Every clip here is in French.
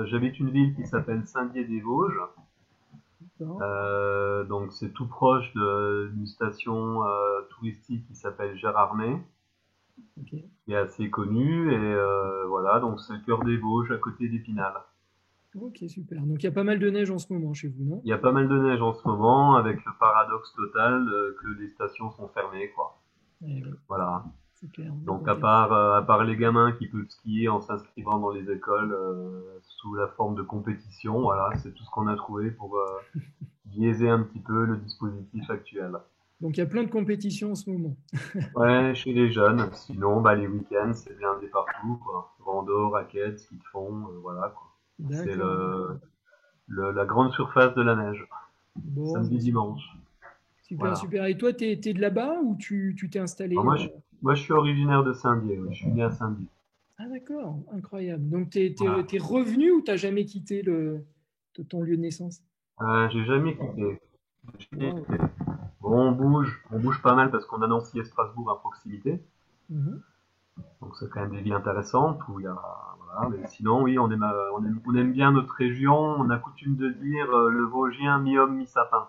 j'habite une ville qui s'appelle Saint-Dié-des-Vosges. D'accord. Donc c'est tout proche d'une station touristique qui s'appelle Gérardmer, Ok. qui est assez connue. Et voilà, donc c'est le cœur des Vosges, à côté d'Épinal. Ok, super. Donc, il y a pas mal de neige en ce moment chez vous, non? Il y a pas mal de neige en ce moment, avec le paradoxe total que les stations sont fermées, quoi. Eh oui, Voilà. c'est clair. Donc, Donc on casse. à part les gamins qui peuvent skier en s'inscrivant dans les écoles sous la forme de compétition, voilà, c'est tout ce qu'on a trouvé pour biaiser un petit peu le dispositif actuel. Donc, il y a plein de compétitions en ce moment. Ouais, chez les jeunes. Sinon, bah, les week-ends, c'est blindé partout, quoi. Rando, raquettes, ski de fond, voilà, quoi. C'est D'accord. la grande surface de la neige. Bon, Samedi, bah, super. dimanche. Super, Voilà. super. Et toi, t'es de là-bas ou tu t'es Alors installé moi, je suis originaire de Saint-Dié, oui. Je suis né à Saint-Dié. Ah, d'accord. Incroyable. Donc, Voilà. t'es revenu ou t'as jamais quitté ton lieu de naissance? J'ai jamais quitté. J'ai Waouh. quitté. Bon, on bouge pas mal parce qu'on a Nancy et Strasbourg à proximité. Mhm. Donc c'est quand même des villes intéressantes où il y a, voilà. Mais sinon, oui, on aime bien notre région. On a coutume de dire le Vosgien mi-homme, mi-sapin.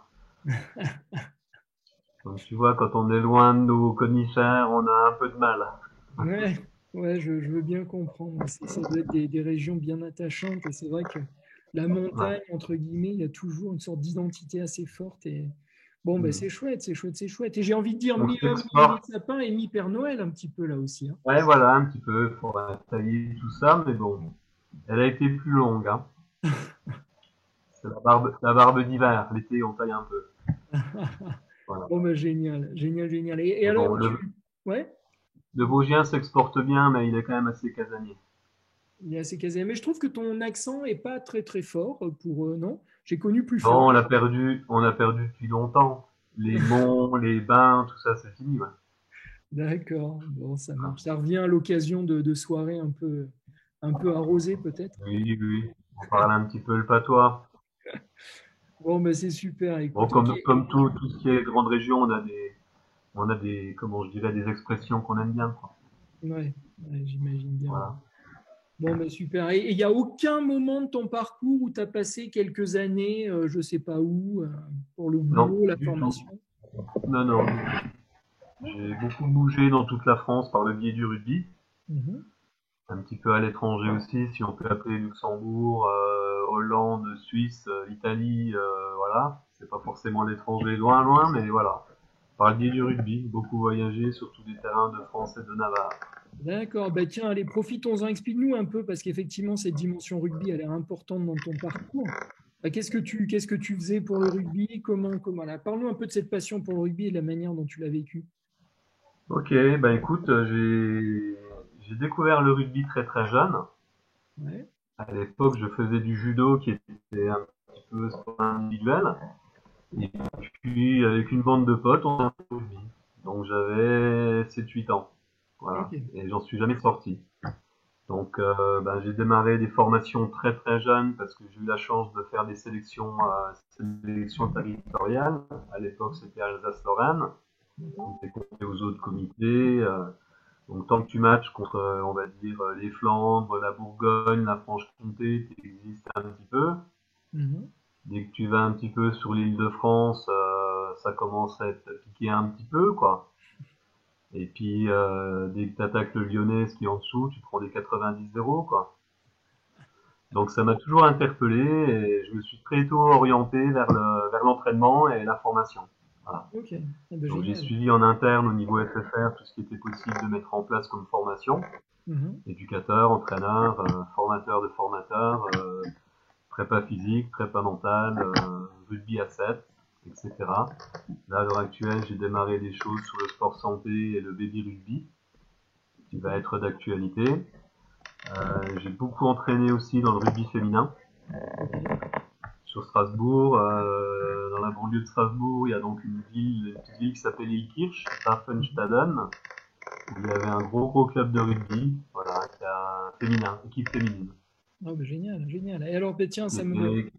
Donc tu vois, quand on est loin de nos conifères, on a un peu de mal. Ouais, ouais, je veux bien comprendre. Ça doit être des régions bien attachantes et c'est vrai que la montagne, Ouais. entre guillemets, il y a toujours une sorte d'identité assez forte et bon, ben, c'est Mm. chouette, c'est chouette, c'est chouette. Et j'ai envie de dire On mi-homme, s'exporte. mi-sapin et mi-Père Noël un petit peu là aussi, hein. Ouais, voilà, un petit peu pour tailler tout ça, mais bon, elle a été plus longue, hein. C'est la barbe d'hiver. L'été, on taille un peu. Voilà. Bon, ben, génial, génial, génial. Et Mais bon, alors, ouais, le Vosgien s'exporte bien, mais il est quand même assez casanier. il est assez casé. Mais je trouve que ton accent est pas très, très fort pour non? J'ai connu plus Non, fort. on l'a perdu depuis longtemps. Les monts, les bains, tout ça, c'est fini, ouais. D'accord, bon, ça marche. Ça revient à l'occasion de soirées un peu arrosées peut-être. Oui, oui, oui. On parle un petit peu le patois. Bon, ben c'est super. Bon, Écoute, ok. comme tout ce qui est grande région, on a des, comment je dirais, des expressions qu'on aime bien, quoi. Ouais, ouais, j'imagine bien. Voilà. Bon, ben super. Et il n'y a aucun moment de ton parcours où tu as passé quelques années, je ne sais pas où, pour le Non, boulot, la du tout. formation? Non, non. Ok. J'ai beaucoup bougé dans toute la France par le biais du rugby. Mhm. Un petit peu à l'étranger aussi, si on peut appeler Luxembourg, Hollande, Suisse, Italie, voilà. C'est pas forcément l'étranger loin, loin, mais voilà. Par le biais du rugby, beaucoup voyagé sur tous les terrains de France et de Navarre. D'accord. Ben tiens, allez, profitons-en. Explique-nous un peu, parce qu'effectivement, cette dimension rugby, elle est importante dans ton parcours. Ben, qu'est-ce que tu faisais pour le rugby? Comment là? Parle-nous un peu de cette passion pour le rugby et de la manière dont tu l'as vécu. Ok, bah écoute, j'ai découvert le rugby très très jeune. Ouais. À l'époque, je faisais du judo qui était un petit peu sport individuel. Et puis, avec une bande de potes, on a fait du rugby. Donc, j'avais 7 8 ans. Voilà. Ok. Et j'en suis jamais sorti. Donc, ben, j'ai démarré des formations très très jeunes parce que j'ai eu la chance de faire des sélections territoriales. À l'époque, c'était Alsace-Lorraine. D'accord. On était compté aux autres comités. Donc, tant que tu matches contre, on va dire, les Flandres, la Bourgogne, la Franche-Comté, tu existes un petit peu. Mhm. Dès que tu vas un petit peu sur l'île de France, ça commence à être piqué un petit peu, quoi. Et puis, dès que tu attaques le Lyonnais, ce qui est en dessous, tu prends des 90-0, quoi. Donc ça m'a toujours interpellé et je me suis très tôt orienté vers l'entraînement et la formation. Voilà. Ok. Ah ben, Donc j'ai génial. suivi en interne au niveau FFR tout ce qui était possible de mettre en place comme formation. Mhm. Éducateur, entraîneur, formateur de formateurs, prépa physique, prépa mentale, rugby à 7, etc. Là, à l'heure actuelle, j'ai démarré des choses sur le sport santé et le baby rugby, qui va Super. être d'actualité. J'ai beaucoup entraîné aussi dans le rugby féminin. Ok. Sur Strasbourg, dans la banlieue de Strasbourg, il y a donc une petite ville qui s'appelle Ilkirch, Mhm. Raffenstaden, où il y avait un gros club de rugby, voilà, qui a féminin, équipe féminine. Ah ben, génial, génial. Et alors, ben, tiens, Et,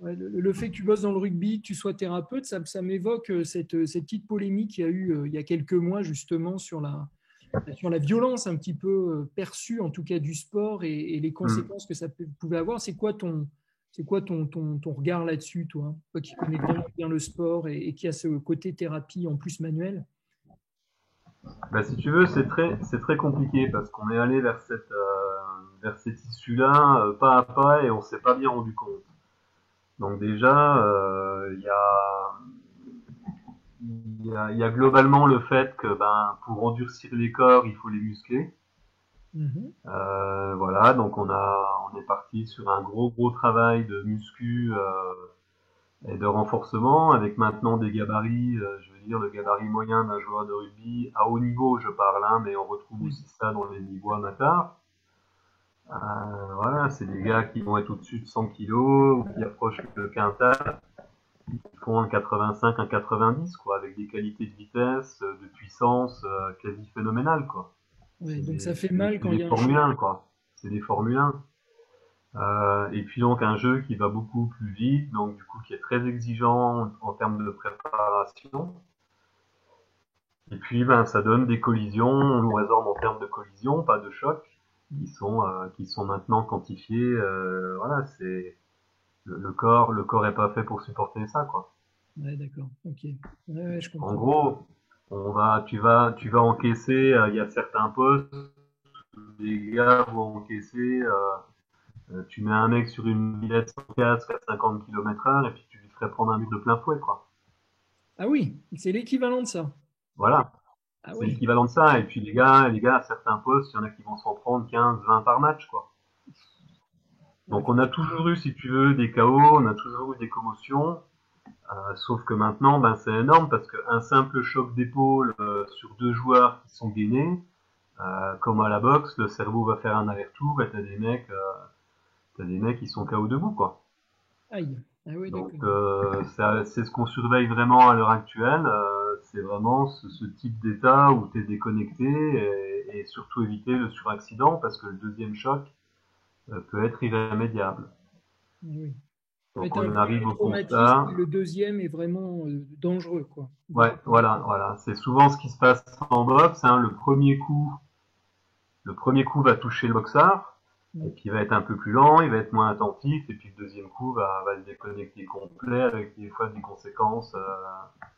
ouais, le fait que tu bosses dans le rugby, que tu sois thérapeute, ça m'évoque cette petite polémique qu'il y a eu il y a quelques mois justement sur sur la violence un petit peu perçue, en tout cas du sport et les Hmm. conséquences que ça pouvait avoir. C'est quoi ton regard là-dessus, toi? Toi qui connais vraiment bien le sport et qui a ce côté thérapie en plus manuel. Bah, si tu veux, c'est très compliqué parce qu'on est allé vers cette issue-là pas à pas et on s'est pas bien rendu compte. Donc déjà, il y a globalement le fait que ben, pour endurcir les corps, il faut les muscler. Mhm. Voilà, donc on est parti sur un gros travail de muscu et de renforcement avec maintenant des gabarits, je veux dire le gabarit moyen d'un joueur de rugby à haut niveau, je parle, hein, mais on retrouve Oui. aussi ça dans les niveaux amateurs. Voilà, c'est des gars qui vont être au-dessus de 100 kilos ou qui approchent le quintal, qui font un 85, un 90, quoi, avec des qualités de vitesse, de puissance quasi phénoménales, quoi. Ouais, donc ça fait C'est mal quand il des y a un Formule choc. 1, quoi. C'est des Formule 1. Et puis donc un jeu qui va beaucoup plus vite, donc du coup qui est très exigeant en termes de préparation. Et puis ben ça donne des collisions, on nous résorbe en termes de collisions, pas de chocs, qui sont maintenant quantifiés. Voilà, c'est le corps est pas fait pour supporter ça, quoi. Ouais, d'accord. Ok. Ouais, ouais, je En comprends. gros, tu vas encaisser. Il y a certains postes, les gars vont encaisser. Tu mets un mec sur une billette sans casque à 50 km/h et puis tu lui ferais prendre un mur de plein fouet, quoi. Ah oui, c'est l'équivalent de ça. Voilà, Ah c'est oui. l'équivalent de ça. Et puis les gars, à certains postes, il y en a qui vont s'en prendre 15, 20 par match, quoi. Ouais, Donc on a toujours eu, si tu veux, des KO, on a toujours eu des commotions. Sauf que maintenant, ben, c'est énorme parce qu'un simple choc d'épaule sur deux joueurs qui sont gainés, comme à la boxe, le cerveau va faire un aller-retour et t'as des mecs qui sont KO debout, quoi. aïe. Ah oui, Donc d'accord. c'est ce qu'on surveille vraiment à l'heure actuelle. C'est vraiment ce type d'état où tu es déconnecté et surtout éviter le suraccident parce que le deuxième choc peut être irrémédiable. Ah oui. Ouais, Donc t'as un on premier arrive au traumatisme et constat. le deuxième est vraiment dangereux, quoi. Ouais, voilà. C'est souvent ce qui se passe en boxe, hein. Le premier coup va toucher le boxeur, et Mm. puis il va être un peu plus lent, il va être moins attentif, et puis le deuxième coup va le déconnecter complet avec des fois des conséquences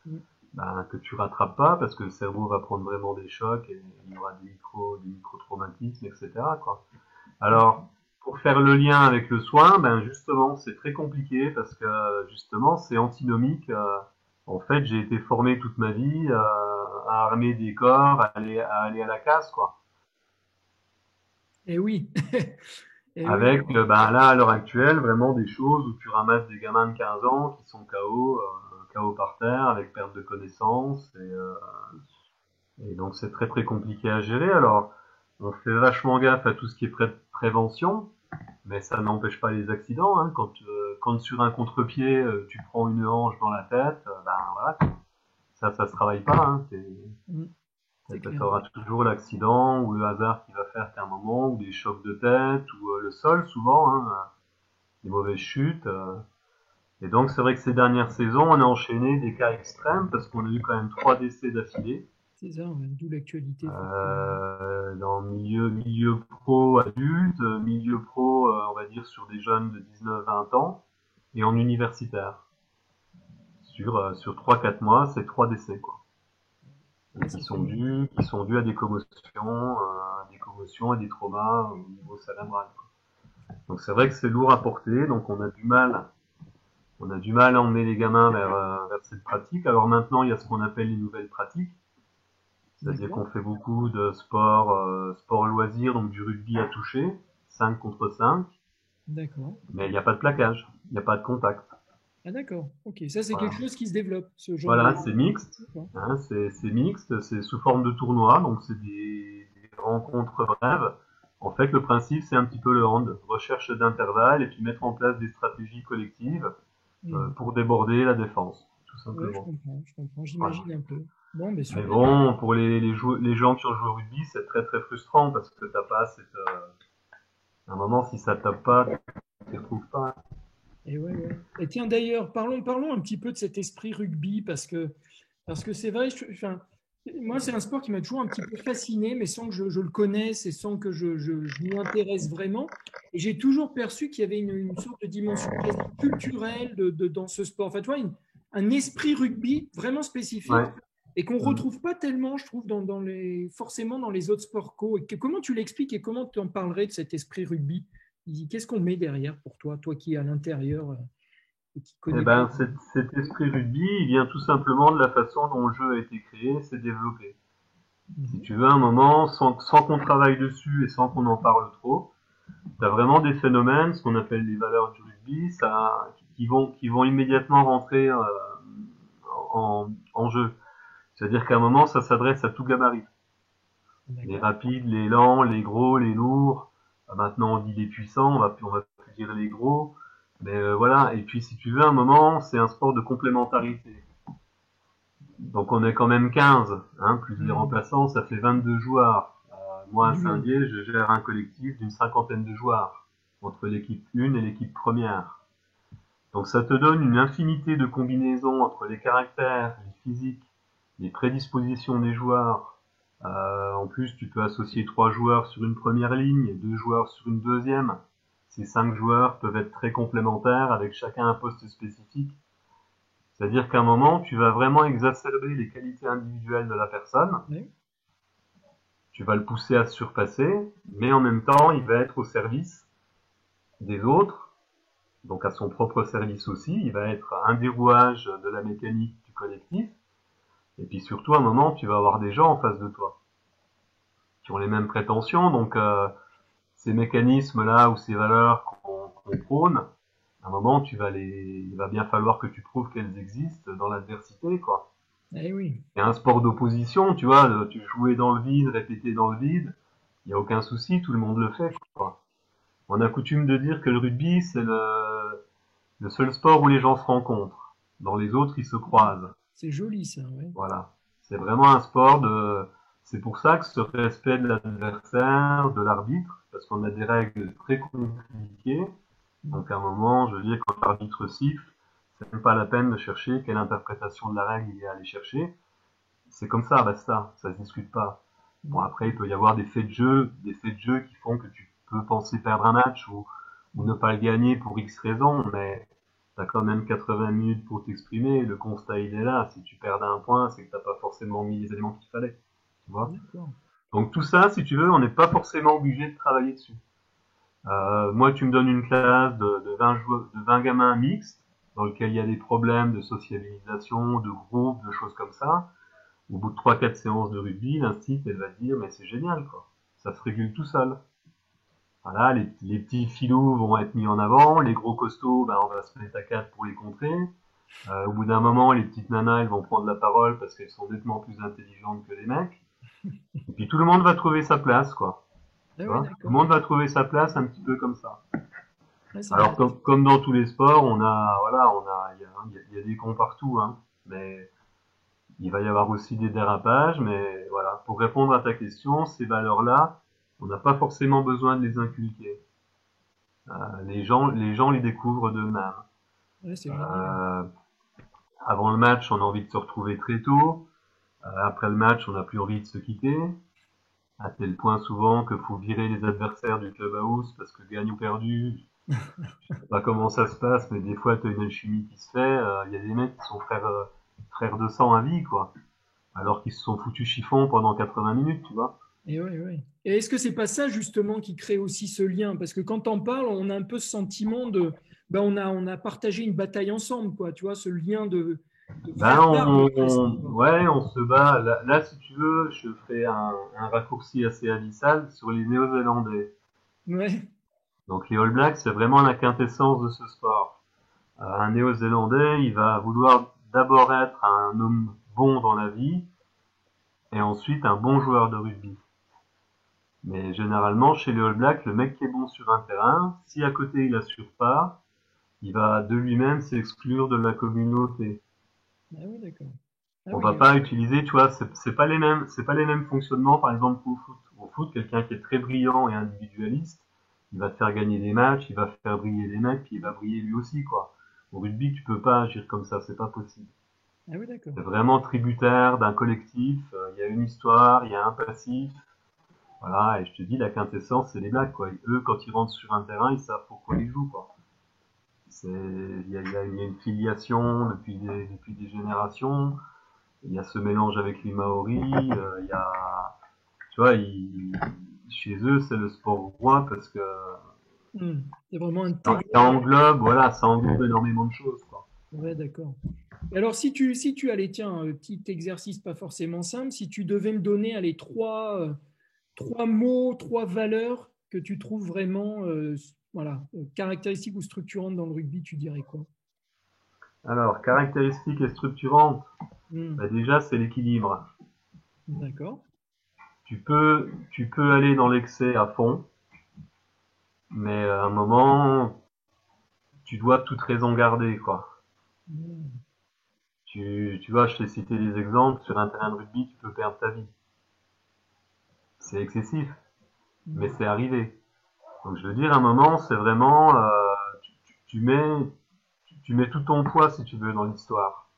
Mm. ben, que tu rattrapes pas parce que le cerveau va prendre vraiment des chocs et il y aura des micro-traumatismes, etc., quoi. Alors, pour faire le lien avec le soin, ben justement, c'est très compliqué parce que justement, c'est antinomique. En fait, j'ai été formé toute ma vie à armer des corps, à aller à la casse, quoi. Eh oui. Eh oui. Avec, ben là, à l'heure actuelle, vraiment des choses où tu ramasses des gamins de 15 ans qui sont KO, KO par terre, avec perte de connaissance, et donc c'est très compliqué à gérer. Alors, on fait vachement gaffe à tout ce qui est prévention, mais ça n'empêche pas les accidents. Hein. Quand sur un contre-pied, tu prends une hanche dans la tête, ben voilà, ça se travaille pas. Hein. Mm. C'est Tu clair. auras toujours l'accident ou le hasard qui va faire qu'à un moment, ou des chocs de tête, ou le sol souvent, hein, des mauvaises chutes. Et donc c'est vrai que ces dernières saisons, on a enchaîné des cas extrêmes parce qu'on a eu quand même 3 décès d'affilée. C'est ça, ouais, d'où l'actualité, effectivement. Dans milieu pro adulte, milieu pro, on va dire sur des jeunes de 19-20 ans, et en universitaire. Sur 3-4 mois, c'est 3 décès, quoi. Et Ouais, ça fait mal. qui sont dus à des commotions et des traumas au niveau cérébral, quoi. Donc c'est vrai que c'est lourd à porter, donc on a du mal à emmener les gamins vers cette pratique. Alors maintenant, il y a ce qu'on appelle les nouvelles pratiques. C'est-à-dire D'accord. qu'on fait beaucoup de sport loisir, donc du rugby à toucher, 5 contre 5, D'accord. mais il n'y a pas de plaquage, il n'y a pas de contact. Ah d'accord. Ok. Ça, c'est quelque Voilà, chose qui se développe, ce genre de. voilà, c'est mixte, D'accord. hein, c'est mixte, c'est sous forme de tournoi, donc c'est des rencontres brèves. En fait, le principe, c'est un petit peu le hand, recherche d'intervalle et puis mettre en place des stratégies collectives Mhm. pour déborder la défense, tout Ouais, simplement. je comprends, Voilà. j'imagine un peu. Bon, ben Mais super. bon, pour les gens qui ont joué au rugby, c'est très frustrant parce que t'as pas à un moment, si ça tape pas, tu ne retrouves pas. Et ouais, ouais. Et tiens, d'ailleurs, parlons un petit peu de cet esprit rugby parce que c'est vrai, enfin, Moi, c'est un sport qui m'a toujours un petit peu fasciné, mais sans que je le connaisse et sans que je m'y intéresse vraiment. Et j'ai toujours perçu qu'il y avait une sorte de dimension quasi culturelle dans ce sport. Enfin, tu vois, un esprit rugby vraiment spécifique Ouais. et qu'on ne Mm. retrouve pas tellement, je trouve, forcément dans les autres sports co. Et comment tu l'expliques et comment tu en parlerais de cet esprit rugby? Qu'est-ce qu'on met derrière pour toi, toi qui es à l'intérieur et qui Eh connais bien? ben, cet esprit rugby, il vient tout simplement de la façon dont le jeu a été créé, s'est développé. Si Mhm. tu veux, un moment, sans qu'on travaille dessus et sans qu'on en parle trop, tu as vraiment des phénomènes, ce qu'on appelle les valeurs du rugby, qui vont immédiatement rentrer en jeu. C'est-à-dire qu'à un moment, ça s'adresse à tout gabarit. Les D'accord. rapides, les lents, les gros, les lourds. Maintenant, on dit les puissants, on va plus dire les gros. Mais voilà. Et puis, si tu veux, à un moment, c'est un sport de complémentarité. Donc, on est quand même 15, hein, plus les Mhm. remplaçants, ça fait 22 joueurs. C'est Moi, à du monde. Saint-Dié, je gère un collectif d'une cinquantaine de joueurs entre l'équipe 1 et l'équipe première. Donc, ça te donne une infinité de combinaisons entre les caractères, les physiques, les prédispositions des joueurs. En plus, tu peux associer 3 joueurs sur une première ligne, 2 joueurs sur une deuxième. Ces 5 joueurs peuvent être très complémentaires avec chacun un poste spécifique. C'est-à-dire qu'à un moment, tu vas vraiment exacerber les qualités individuelles de la personne, Ouais. tu vas le pousser à se surpasser, mais en même temps, il va être au service des autres, donc à son propre service aussi. Il va être un dérouage de la mécanique du collectif. Et puis surtout, à un moment, tu vas avoir des gens en face de toi qui ont les mêmes prétentions. Donc, ces mécanismes-là ou ces valeurs qu'on prône, à un moment, il va bien falloir que tu prouves qu'elles existent dans l'adversité, quoi. Eh oui. Et un sport d'opposition, tu vois, tu jouais dans le vide, répéter dans le vide, il n'y a aucun souci, tout le monde le fait, quoi. On a coutume de dire que le rugby, c'est le seul sport où les gens se rencontrent. Dans les autres, ils se croisent. C'est joli ça, ouais. Voilà. C'est vraiment un sport de, c'est pour ça que ce respect de l'adversaire, de l'arbitre, parce qu'on a des règles très compliquées. Donc à un moment, je veux dire, quand l'arbitre siffle, c'est même pas la peine de chercher quelle interprétation de la règle il est allé chercher. C'est comme ça, basta, ça se discute pas. Bon, après, il peut y avoir des faits de jeu qui font que tu peux penser perdre un match ou ne pas le gagner pour X raisons, mais t'as quand même 80 minutes pour t'exprimer, le constat il est là. Si tu perds un point, c'est que t'as pas forcément mis les éléments qu'il fallait, tu vois. D'accord. Donc tout ça, si tu veux, on n'est pas forcément obligé de travailler dessus. Moi, tu me donnes une classe de 20 joueurs, de 20 gamins mixtes, dans lequel il y a des problèmes de socialisation, de groupe, de choses comme ça. Au bout de 3 4 séances de rugby, l'instinct, elle va te dire, mais c'est génial, quoi. Ça se régule tout seul. Voilà, les petits filous vont être mis en avant, les gros costauds, ben, on va se mettre à 4 pour les contrer. Au bout d'un moment, les petites nanas, elles vont prendre la parole parce qu'elles sont nettement plus intelligentes que les mecs. Et puis tout le monde va trouver sa place, quoi. Ah Tu oui, vois, tout le d'accord. monde va trouver sa place un petit peu comme ça. Ouais, c'est Alors intéressant. comme dans tous les sports, il y a des cons partout, hein. Mais il va y avoir aussi des dérapages, mais voilà. Pour répondre à ta question, ces valeurs-là, on n'a pas forcément besoin de les inculquer. Les gens les découvrent d'eux-mêmes. Ouais, c'est génial. Euh, Avant le match, on a envie de se retrouver très tôt. Après le match, on n'a plus envie de se quitter. À tel point souvent qu'il faut virer les adversaires du clubhouse parce que gagne ou perdu, je sais pas comment ça se passe, mais des fois, tu as une alchimie qui se fait. Il y a des mecs qui sont frères de sang à vie, quoi. Alors qu'ils se sont foutus chiffon pendant 80 minutes, tu vois. Et ouais, ouais. Et est-ce que c'est pas ça justement qui crée aussi ce lien? Parce que quand on parle, on a un peu ce sentiment de, ben on a partagé une bataille ensemble, quoi. Tu vois, ce lien de Ben, frère d'armes presque, quoi. ouais, on se bat. Là, si tu veux, je ferai un raccourci assez abyssal sur les Néo-Zélandais. Ouais, Donc, les All Blacks, c'est vraiment la quintessence de ce sport. Un Néo-Zélandais, il va vouloir d'abord être un homme bon dans la vie et ensuite un bon joueur de rugby. Mais généralement, chez les All Blacks, le mec qui est bon sur un terrain, si à côté il assure pas, il va de lui-même s'exclure de la communauté. ah oui, d'accord. Ah On va oui, pas utiliser, tu vois, c'est pas les mêmes fonctionnements, par exemple, qu'au foot. Au foot, quelqu'un qui est très brillant et individualiste, il va te faire gagner des matchs, il va faire briller les mecs, puis il va briller lui aussi, quoi. Au rugby, tu peux pas agir comme ça, c'est pas possible. Ah oui, d'accord. C'est vraiment tributaire d'un collectif. Il y a une histoire, il y a un passif. Voilà, et je te dis, la quintessence, c'est les Blacks, quoi. Et eux, quand ils rentrent sur un terrain, ils savent pourquoi ils jouent, quoi. Il y a une filiation depuis des générations. Il y a ce mélange avec les Maoris. Il y a, tu vois, chez eux, c'est le sport roi parce que C'est vraiment intégré. ça englobe énormément de choses, quoi. Ouais, d'accord. Et alors, si tu allais, tiens, un petit exercice pas forcément simple, si tu devais me donner allez, trois mots, trois valeurs que tu trouves vraiment voilà, caractéristiques ou structurantes dans le rugby, tu dirais quoi? Alors, caractéristiques et structurantes, Hmm, bah déjà, c'est l'équilibre. d'accord. Tu peux aller dans l'excès à fond, mais à un moment, tu dois toute raison garder, quoi. Hmm, Tu vois, je t'ai cité des exemples. Sur un terrain de rugby, tu peux perdre ta vie. C'est excessif, mais hmm. c'est arrivé. Donc, je veux dire, à un moment, c'est vraiment, tu mets, tu mets tout ton poids, si tu veux, dans l'histoire.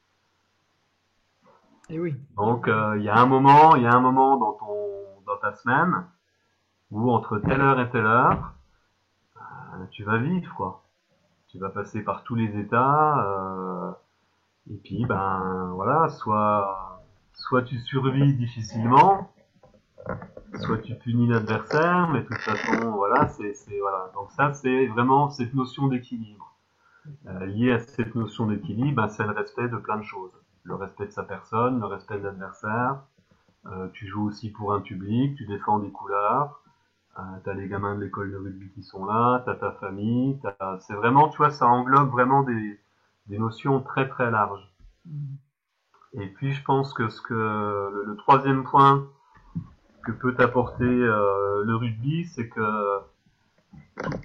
Eh oui. Donc, il y a un moment dans ta semaine où entre telle heure et telle heure, tu vas vivre, quoi. Tu vas passer par tous les états, et puis, ben, voilà, soit tu survis difficilement, soit tu punis l'adversaire, mais de toute façon, voilà, voilà. Donc ça, c'est vraiment cette notion d'équilibre. Liée à cette notion d'équilibre, ben, c'est le respect de plein de choses. Le respect de sa personne, le respect de l'adversaire. Tu joues aussi pour un public, tu défends des couleurs. T'as les gamins de l'école de rugby qui sont là, t'as ta famille. C'est vraiment, tu vois, ça englobe vraiment des notions très très larges. Hmm, Et puis je pense que le troisième point que peut apporter le rugby, c'est que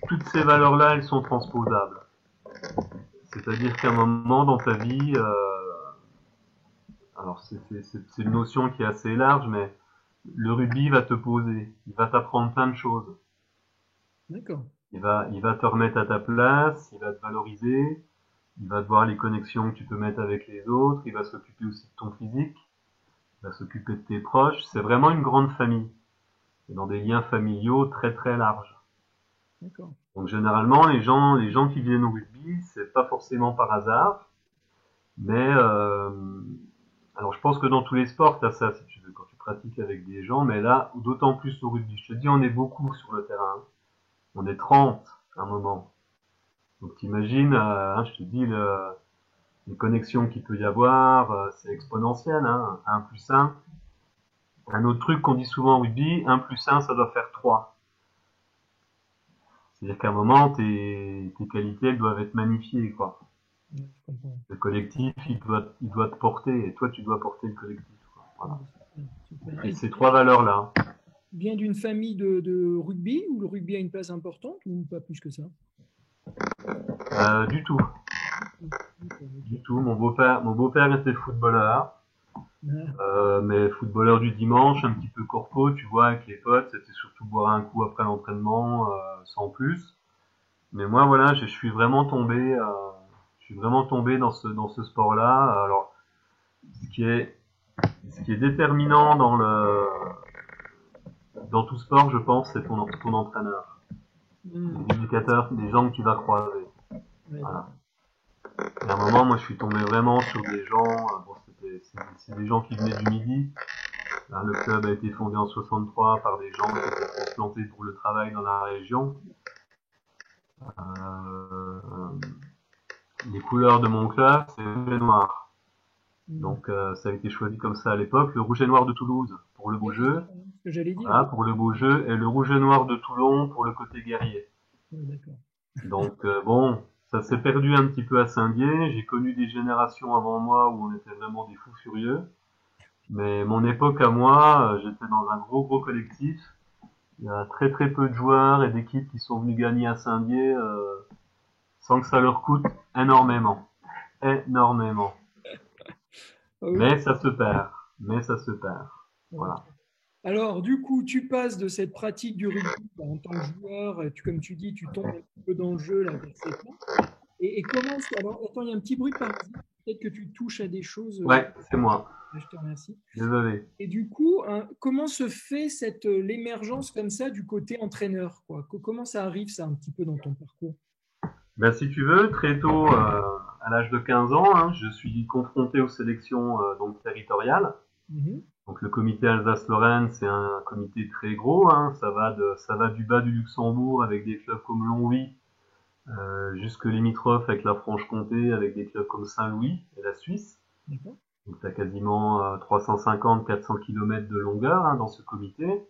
toutes ces valeurs-là, elles sont transposables. C'est-à-dire qu'à un moment dans ta vie, alors c'est une notion qui est assez large, mais le rugby va te poser, il va t'apprendre plein de choses. d'accord. Il va te remettre à ta place, il va te valoriser, il va te voir les connexions que tu peux mettre avec les autres, il va s'occuper aussi de ton physique, il va s'occuper de tes proches. C'est vraiment une grande famille, et dans des liens familiaux très très larges. D'accord. Donc généralement, les gens qui viennent au rugby, c'est pas forcément par hasard, mais alors je pense que dans tous les sports, t'as ça si tu veux, quand tu pratiques avec des gens, mais là, d'autant plus au rugby. Je te dis, on est beaucoup sur le terrain, hein. On est 30 à un moment. Donc t'imagines, je te dis, les connexions qu'il peut y avoir, c'est exponentiel, hein, 1 plus 1. Un autre truc qu'on dit souvent au rugby, 1 plus 1, ça doit faire 3. C'est-à-dire qu'à un moment, tes qualités, elles doivent être magnifiées, quoi. Ouais, je comprends. Le collectif, il doit te porter, et toi, tu dois porter le collectif, quoi. Ouais, Voilà. super, super. Et Et ces trois valeurs-là. tu viens d'une famille de rugby où le rugby a une place importante ou pas plus que ça? Du tout. D'accord, Du ok. tout. Mon beau-père était footballeur, Ah, mais footballeur du dimanche, un petit peu corpo, tu vois, avec les potes, c'était surtout boire un coup après l'entraînement, sans plus. Mais moi, voilà, je suis vraiment tombé dans ce sport-là. Alors, ce qui est, ce qui est déterminant dans tout sport, je pense, c'est ton entraîneur, hmm, l'éducateur, les gens que tu vas croiser. ouais, Voilà. d'accord. Et à un moment, moi, je suis tombé vraiment sur des gens, bon, c'est des gens qui venaient du Midi. Là, le club a été fondé en 63 par des gens qui étaient transplantés pour le travail dans la région. Euh, les couleurs de mon club, c'est rouge et noir. Hmm. Donc, ça a été choisi comme ça à l'époque. Le rouge et noir de Toulouse pour le beau Oui, c'est ça, jeu. hein, ce que j'allais dire. Voilà, pour le beau jeu. Et le rouge et noir de Toulon pour le côté guerrier. Ouais, d'accord. Donc, bon, ça s'est perdu un petit peu à Saint-Dié. J'ai connu des générations avant moi où on était vraiment des fous furieux. Mais mon époque à moi, j'étais dans un gros collectif. Il y a très très peu de joueurs et d'équipes qui sont venus gagner à Saint-Dié sans que ça leur coûte énormément. Énormément. Ah oui, Mais ça se perd. Mais ça se perd. ok. Voilà. Alors, du coup, tu passes de cette pratique du rugby en tant que joueur, comme tu dis, tu tombes un petit peu dans le jeu là, vers 7 ans. Et comment est-ce que... Alors, attends, il y a un petit bruit de parasite. peut-être que tu touches à des choses. Ouais, c'est moi. Je te remercie. Désolé. Et du coup, hein, comment se fait l'émergence comme ça du côté entraîneur, quoi? Comment ça arrive, ça, un petit peu dans ton parcours? Ben, si tu veux, très tôt, à l'âge de 15 ans, hein, je suis confronté aux sélections donc territoriales. Mhm. Donc le comité Alsace-Lorraine, c'est un comité très gros, hein, ça va du bas du Luxembourg avec des clubs comme Longwy, jusque limitrophe avec la Franche-Comté, avec des clubs comme Saint-Louis et la Suisse. D'accord. Donc tu as quasiment 350-400 km de longueur hein, dans ce comité.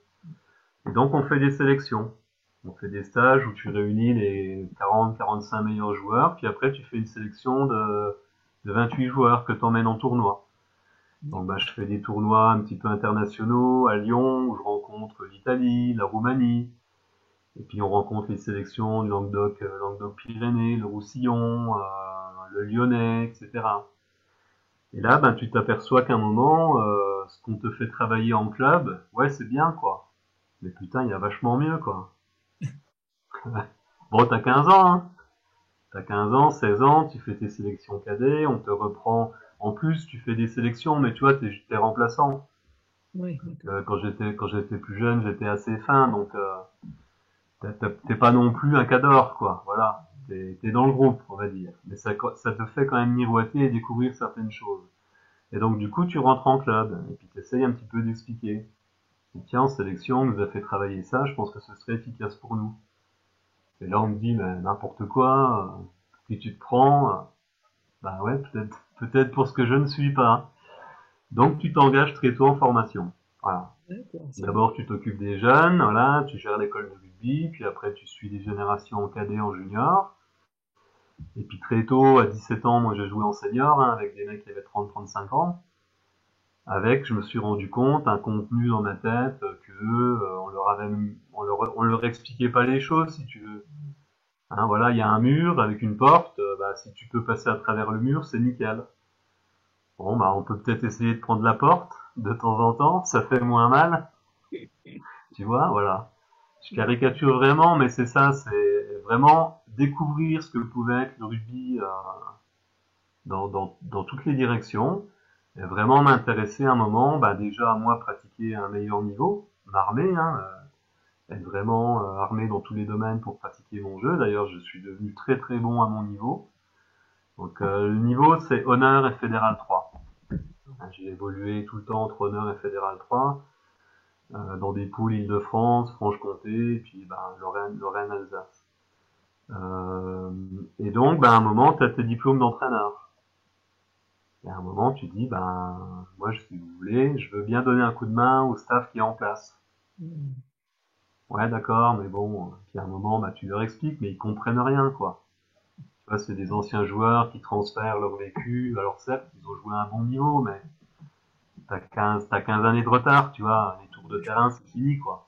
Et donc on fait des sélections. On fait des stages où tu réunis les 40-45 meilleurs joueurs, puis après tu fais une sélection de 28 joueurs que tu emmènes en tournoi. Donc bah, je fais des tournois un petit peu internationaux à Lyon, où je rencontre l'Italie, la Roumanie, et puis on rencontre les sélections du Languedoc, Languedoc-Pyrénées, le Roussillon, le Lyonnais, etc. Et là, ben, tu t'aperçois qu'à un moment, ce qu'on te fait travailler en club, ouais, c'est bien, quoi. Mais putain, il y a vachement mieux, quoi. Bon, t'as 15 ans, hein. T'as 15 ans, 16 ans, tu fais tes sélections cadets, on te reprend. En plus, tu fais des sélections, mais tu vois, t'es remplaçant. Oui, d'accord. Quand j'étais plus jeune, j'étais assez fin, donc t'es pas non plus un cador, quoi. Voilà. T'es dans le groupe, on va dire. Mais ça te fait quand même miroiter et découvrir certaines choses. Et donc, du coup, tu rentres en club, et puis t'essayes un petit peu d'expliquer. Et tiens, en sélection, on nous a fait travailler ça, je pense que ce serait efficace pour nous. Et là, on me dit, mais n'importe quoi, qui tu te prends, bah ouais, peut-être pour ce que je ne suis pas. Donc, tu t'engages très tôt en formation. Voilà. D'accord, c'est bien. D'abord, tu t'occupes des jeunes, voilà, tu gères l'école de rugby, puis après, tu suis des générations en cadet, en junior. Et puis très tôt, à 17 ans, moi, je jouais en senior, hein, avec des mecs qui avaient 30-35 ans. Avec, je me suis rendu compte, un contenu dans ma tête que on leur expliquait pas les choses, si tu veux. Hein, voilà, il y a un mur avec une porte, bah, si tu peux passer à travers le mur, c'est nickel. Bon, bah, on peut peut-être essayer de prendre la porte de temps en temps, ça fait moins mal, tu vois, voilà. Je caricature vraiment, mais c'est ça, c'est vraiment découvrir ce que pouvait être le rugby dans toutes les directions, et vraiment m'intéresser un moment, bah, déjà à moi pratiquer à un meilleur niveau, m'armer, hein, être vraiment armé dans tous les domaines pour pratiquer mon jeu. D'ailleurs, je suis devenu très très bon à mon niveau. Donc le niveau, c'est honneur et fédéral 3. J'ai évolué tout le temps entre honneur et fédéral 3, dans des poules Île-de-France, Franche-Comté, et puis ben, Lorraine, Alsace. Euh, et donc, ben, à un moment, tu as tes diplômes d'entraîneur. Et à un moment, tu dis, ben, moi, si vous voulez, je veux bien donner un coup de main au staff qui est en place. Mhm. Ouais, d'accord, mais bon, puis à un moment, bah, tu leur expliques, mais ils comprennent rien, quoi. Tu vois, c'est des anciens joueurs qui transfèrent leur vécu. Alors certes, ils ont joué à un bon niveau, mais t'as 15 années de retard, tu vois. Les tours de Oui, terrain, c'est fini, quoi.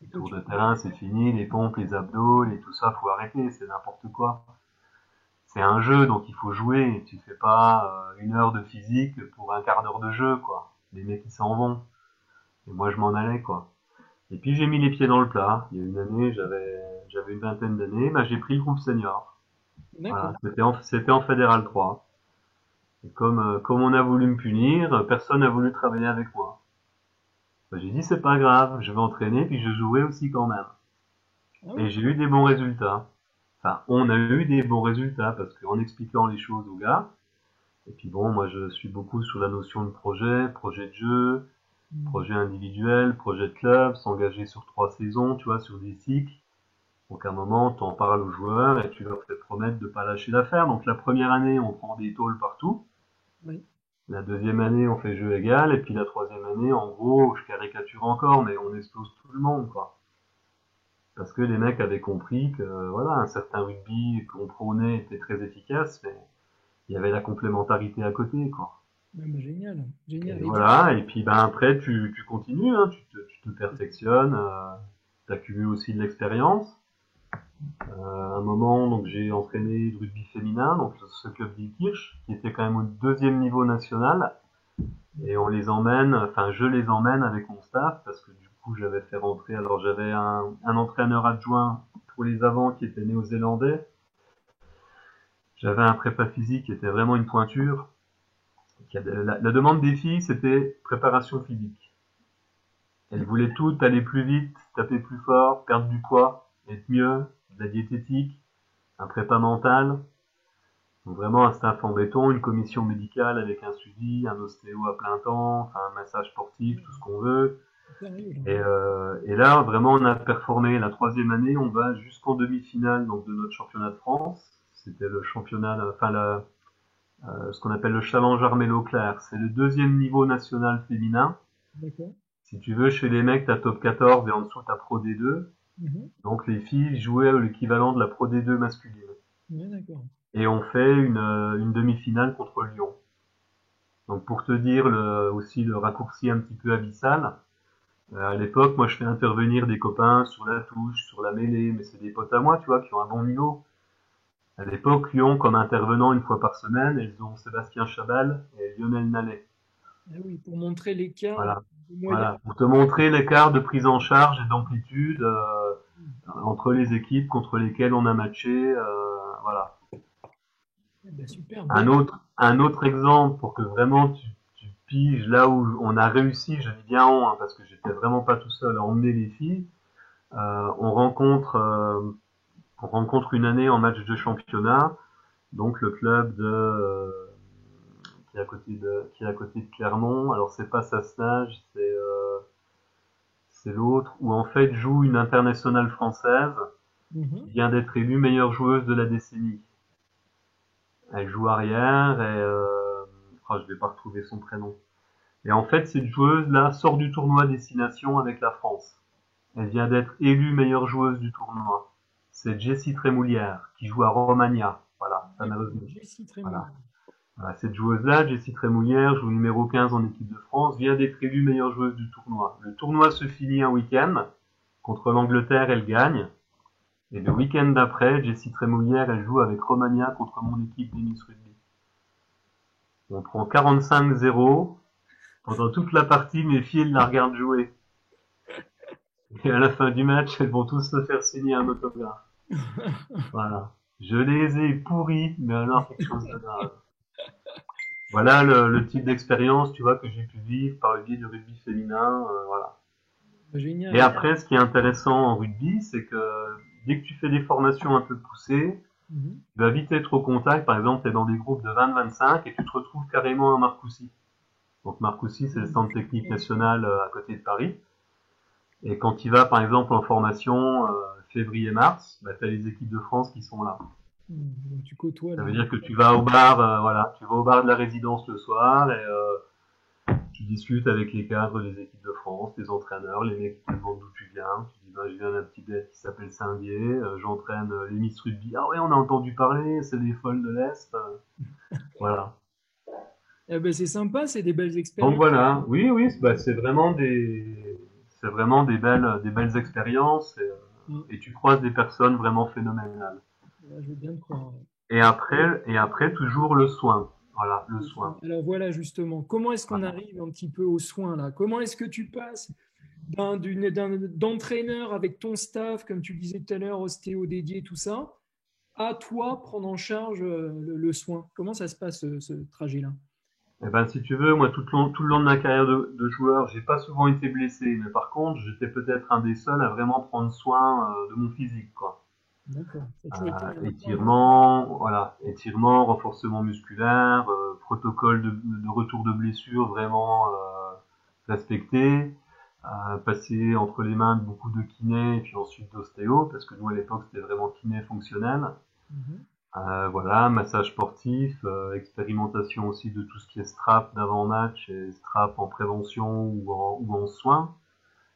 Les toi, tours de terrain, c'est fini. Les pompes, les abdos, les tout ça, faut arrêter. C'est n'importe quoi. C'est un jeu, donc il faut jouer. Tu fais pas une heure de physique pour un quart d'heure de jeu, quoi. Les mecs, ils s'en vont. Et moi, je m'en allais, quoi. Et puis j'ai mis les pieds dans le plat. Il y a une année, j'avais une vingtaine d'années, bah, j'ai pris le groupe senior. Voilà, d'accord. c'était en fédéral 3. Et comme on a voulu me punir, personne n'a voulu travailler avec moi. Bah, j'ai dit c'est pas grave, je vais entraîner puis je jouerai aussi quand même. Ah Et oui, j'ai eu des bons résultats. Enfin, on a eu des bons résultats parce qu'en expliquant les choses aux gars, et puis bon, moi je suis beaucoup sur la notion de projet, projet de jeu, mhm. projet individuel, projet de club, s'engager sur 3 saisons, tu vois, sur des cycles. Donc à un moment, tu en parles aux joueurs et tu leur fais promettre de pas lâcher l'affaire. Donc la première année, on prend des tôles partout. Oui, La deuxième année, on fait jeu égal. Et puis la troisième année, en gros, je caricature encore, mais on explose tout le monde, quoi. Parce que les mecs avaient compris que voilà, un certain rugby qu'on prônait était très efficace, mais il y avait la complémentarité à côté, quoi. ah bah, génial, Et génial. Et du coup, voilà, et puis ben après tu continues, hein, tu te perfectionnes, tu accumules aussi de l'expérience. À un moment, donc j'ai entraîné le rugby féminin, donc ce club d'Ilkirch, qui était quand même au deuxième niveau national, et on les emmène, enfin je les emmène avec mon staff, parce que du coup j'avais fait rentrer, alors j'avais un entraîneur adjoint pour les avants qui était néo-zélandais, J'avais un prépa physique qui était vraiment une pointure. La demande des filles, c'était préparation physique. Elles voulaient toutes aller plus vite, taper plus fort, perdre du poids, être mieux, de la diététique, un prépa mental. Donc vraiment un staff en béton, une commission médicale avec un suivi, un ostéo à plein temps, enfin un massage sportif, tout ce qu'on veut. Sérieux, là. Et là, vraiment, on a performé. La troisième année, on va jusqu'en demi-finale donc de notre championnat de France. C'était le championnat, enfin ce qu'on appelle le Challenge Armel Clair. C'est le deuxième niveau national féminin. D'accord. Si tu veux, chez les mecs, t'as top 14 et en dessous, t'as Pro D2. Mhm. Donc les filles jouaient l'équivalent de la Pro D2 masculine. Ouais, d'accord. Et on fait une demi-finale contre Lyon. Donc pour te dire aussi le raccourci un petit peu abyssal, à l'époque, moi je fais intervenir des copains sur la touche, sur la mêlée, mais c'est des potes à moi, tu vois, qui ont un bon niveau. À l'époque, Lyon, comme intervenant une fois par semaine, elles ont Sébastien Chabal et Lionel Nallet. Ah oui, pour montrer l'écart Voilà. de moyens. Voilà. Pour te montrer l'écart de prise en charge et d'amplitude entre les équipes contre lesquelles on a matché. Voilà. Eh ben, super, belle. Un autre exemple pour que vraiment tu piges là où on a réussi, je dis bien on, hein, parce que j'étais vraiment pas tout seul à emmener les filles. Euh, on rencontre euh, on rencontre une année en match de championnat, donc le club qui est à côté de Clermont. Alors c'est pas Sassenage, c'est l'autre où en fait joue une internationale française Mhm. qui vient d'être élue meilleure joueuse de la décennie. Elle joue arrière et je vais pas retrouver son prénom. Et en fait cette joueuse là sort du tournoi Destination avec la France. Elle vient d'être élue meilleure joueuse du tournoi. C'est Jessie Trémoulière qui joue à Romagna. Voilà, ça m'est D'accord. revenu. Jessie Trémouille. Voilà. Voilà, cette joueuse-là, Jessie Trémoulière, joue numéro 15 en équipe de France, vient d'être élue meilleure joueuse du tournoi. Le tournoi se finit un week-end. Contre l'Angleterre, elle gagne. Et le week-end d'après, Jessie Trémoulière, elle joue avec Romagna contre mon équipe d'Ennis Rugby. On prend 45-0. Pendant toute la partie, mes filles la regardent jouer. Et à la fin du match, elles vont tous se faire signer un autographe. Voilà. Je les ai pourris, mais alors quelque chose de grave. Voilà le type d'expérience, tu vois, que j'ai pu vivre par le biais du rugby féminin, voilà. Et Génial. après, ce qui est intéressant en rugby, c'est que dès que tu fais des formations un peu poussées, Mhm. tu vas vite être au contact. Par exemple, tu es dans des groupes de 20-25 et tu te retrouves carrément à Marcoussis. Donc Marcoussis, c'est le centre technique national à côté de Paris. Et quand tu vas, par exemple, en formation février-mars, bah, tu as les équipes de France qui sont là. Donc tu côtoies Ça là. veut dire que tu vas au bar, voilà, tu vas au bar de la résidence le soir et tu discutes avec les cadres des équipes de France, les entraîneurs, les mecs qui te demandent d'où tu viens. Tu dis, ben, je viens d'un petit bled qui s'appelle Saint-Dié, j'entraîne les Miss Rugby. Ah ouais, on a entendu parler, c'est des folles de l'Est. Voilà. Eh ben, c'est sympa, c'est des belles Donc expériences. voilà, oui, oui, bah, c'est vraiment des belles expériences Mm. et tu croises des personnes vraiment phénoménales. Ouais, je veux bien te croire. Et après, toujours le soin. Voilà, le Le soin. soin. Alors voilà justement, comment est-ce qu'on Voilà. arrive un petit peu aux soins là? Comment est-ce que tu passes d'entraîneur avec ton staff, comme tu le disais tout à l'heure, ostéo dédié, tout ça, à toi prendre en charge le soin? Comment ça se passe ce trajet-là? Eh ben, si tu veux, moi, tout le long de ma carrière de joueur, j'ai pas souvent été blessé, mais par contre, j'étais peut-être un des seuls à vraiment prendre soin de mon physique, quoi. D'accord. Ça a toujours été un point important. Étirement, voilà, étirement, renforcement musculaire, protocole de retour de blessure vraiment respecté, passer entre les mains de beaucoup de kinés et puis ensuite d'ostéo, parce que nous à l'époque c'était vraiment kiné fonctionnel. Mhm. Voilà, massage sportif, expérimentation aussi de tout ce qui est strap d'avant-match et strap en prévention ou en soins.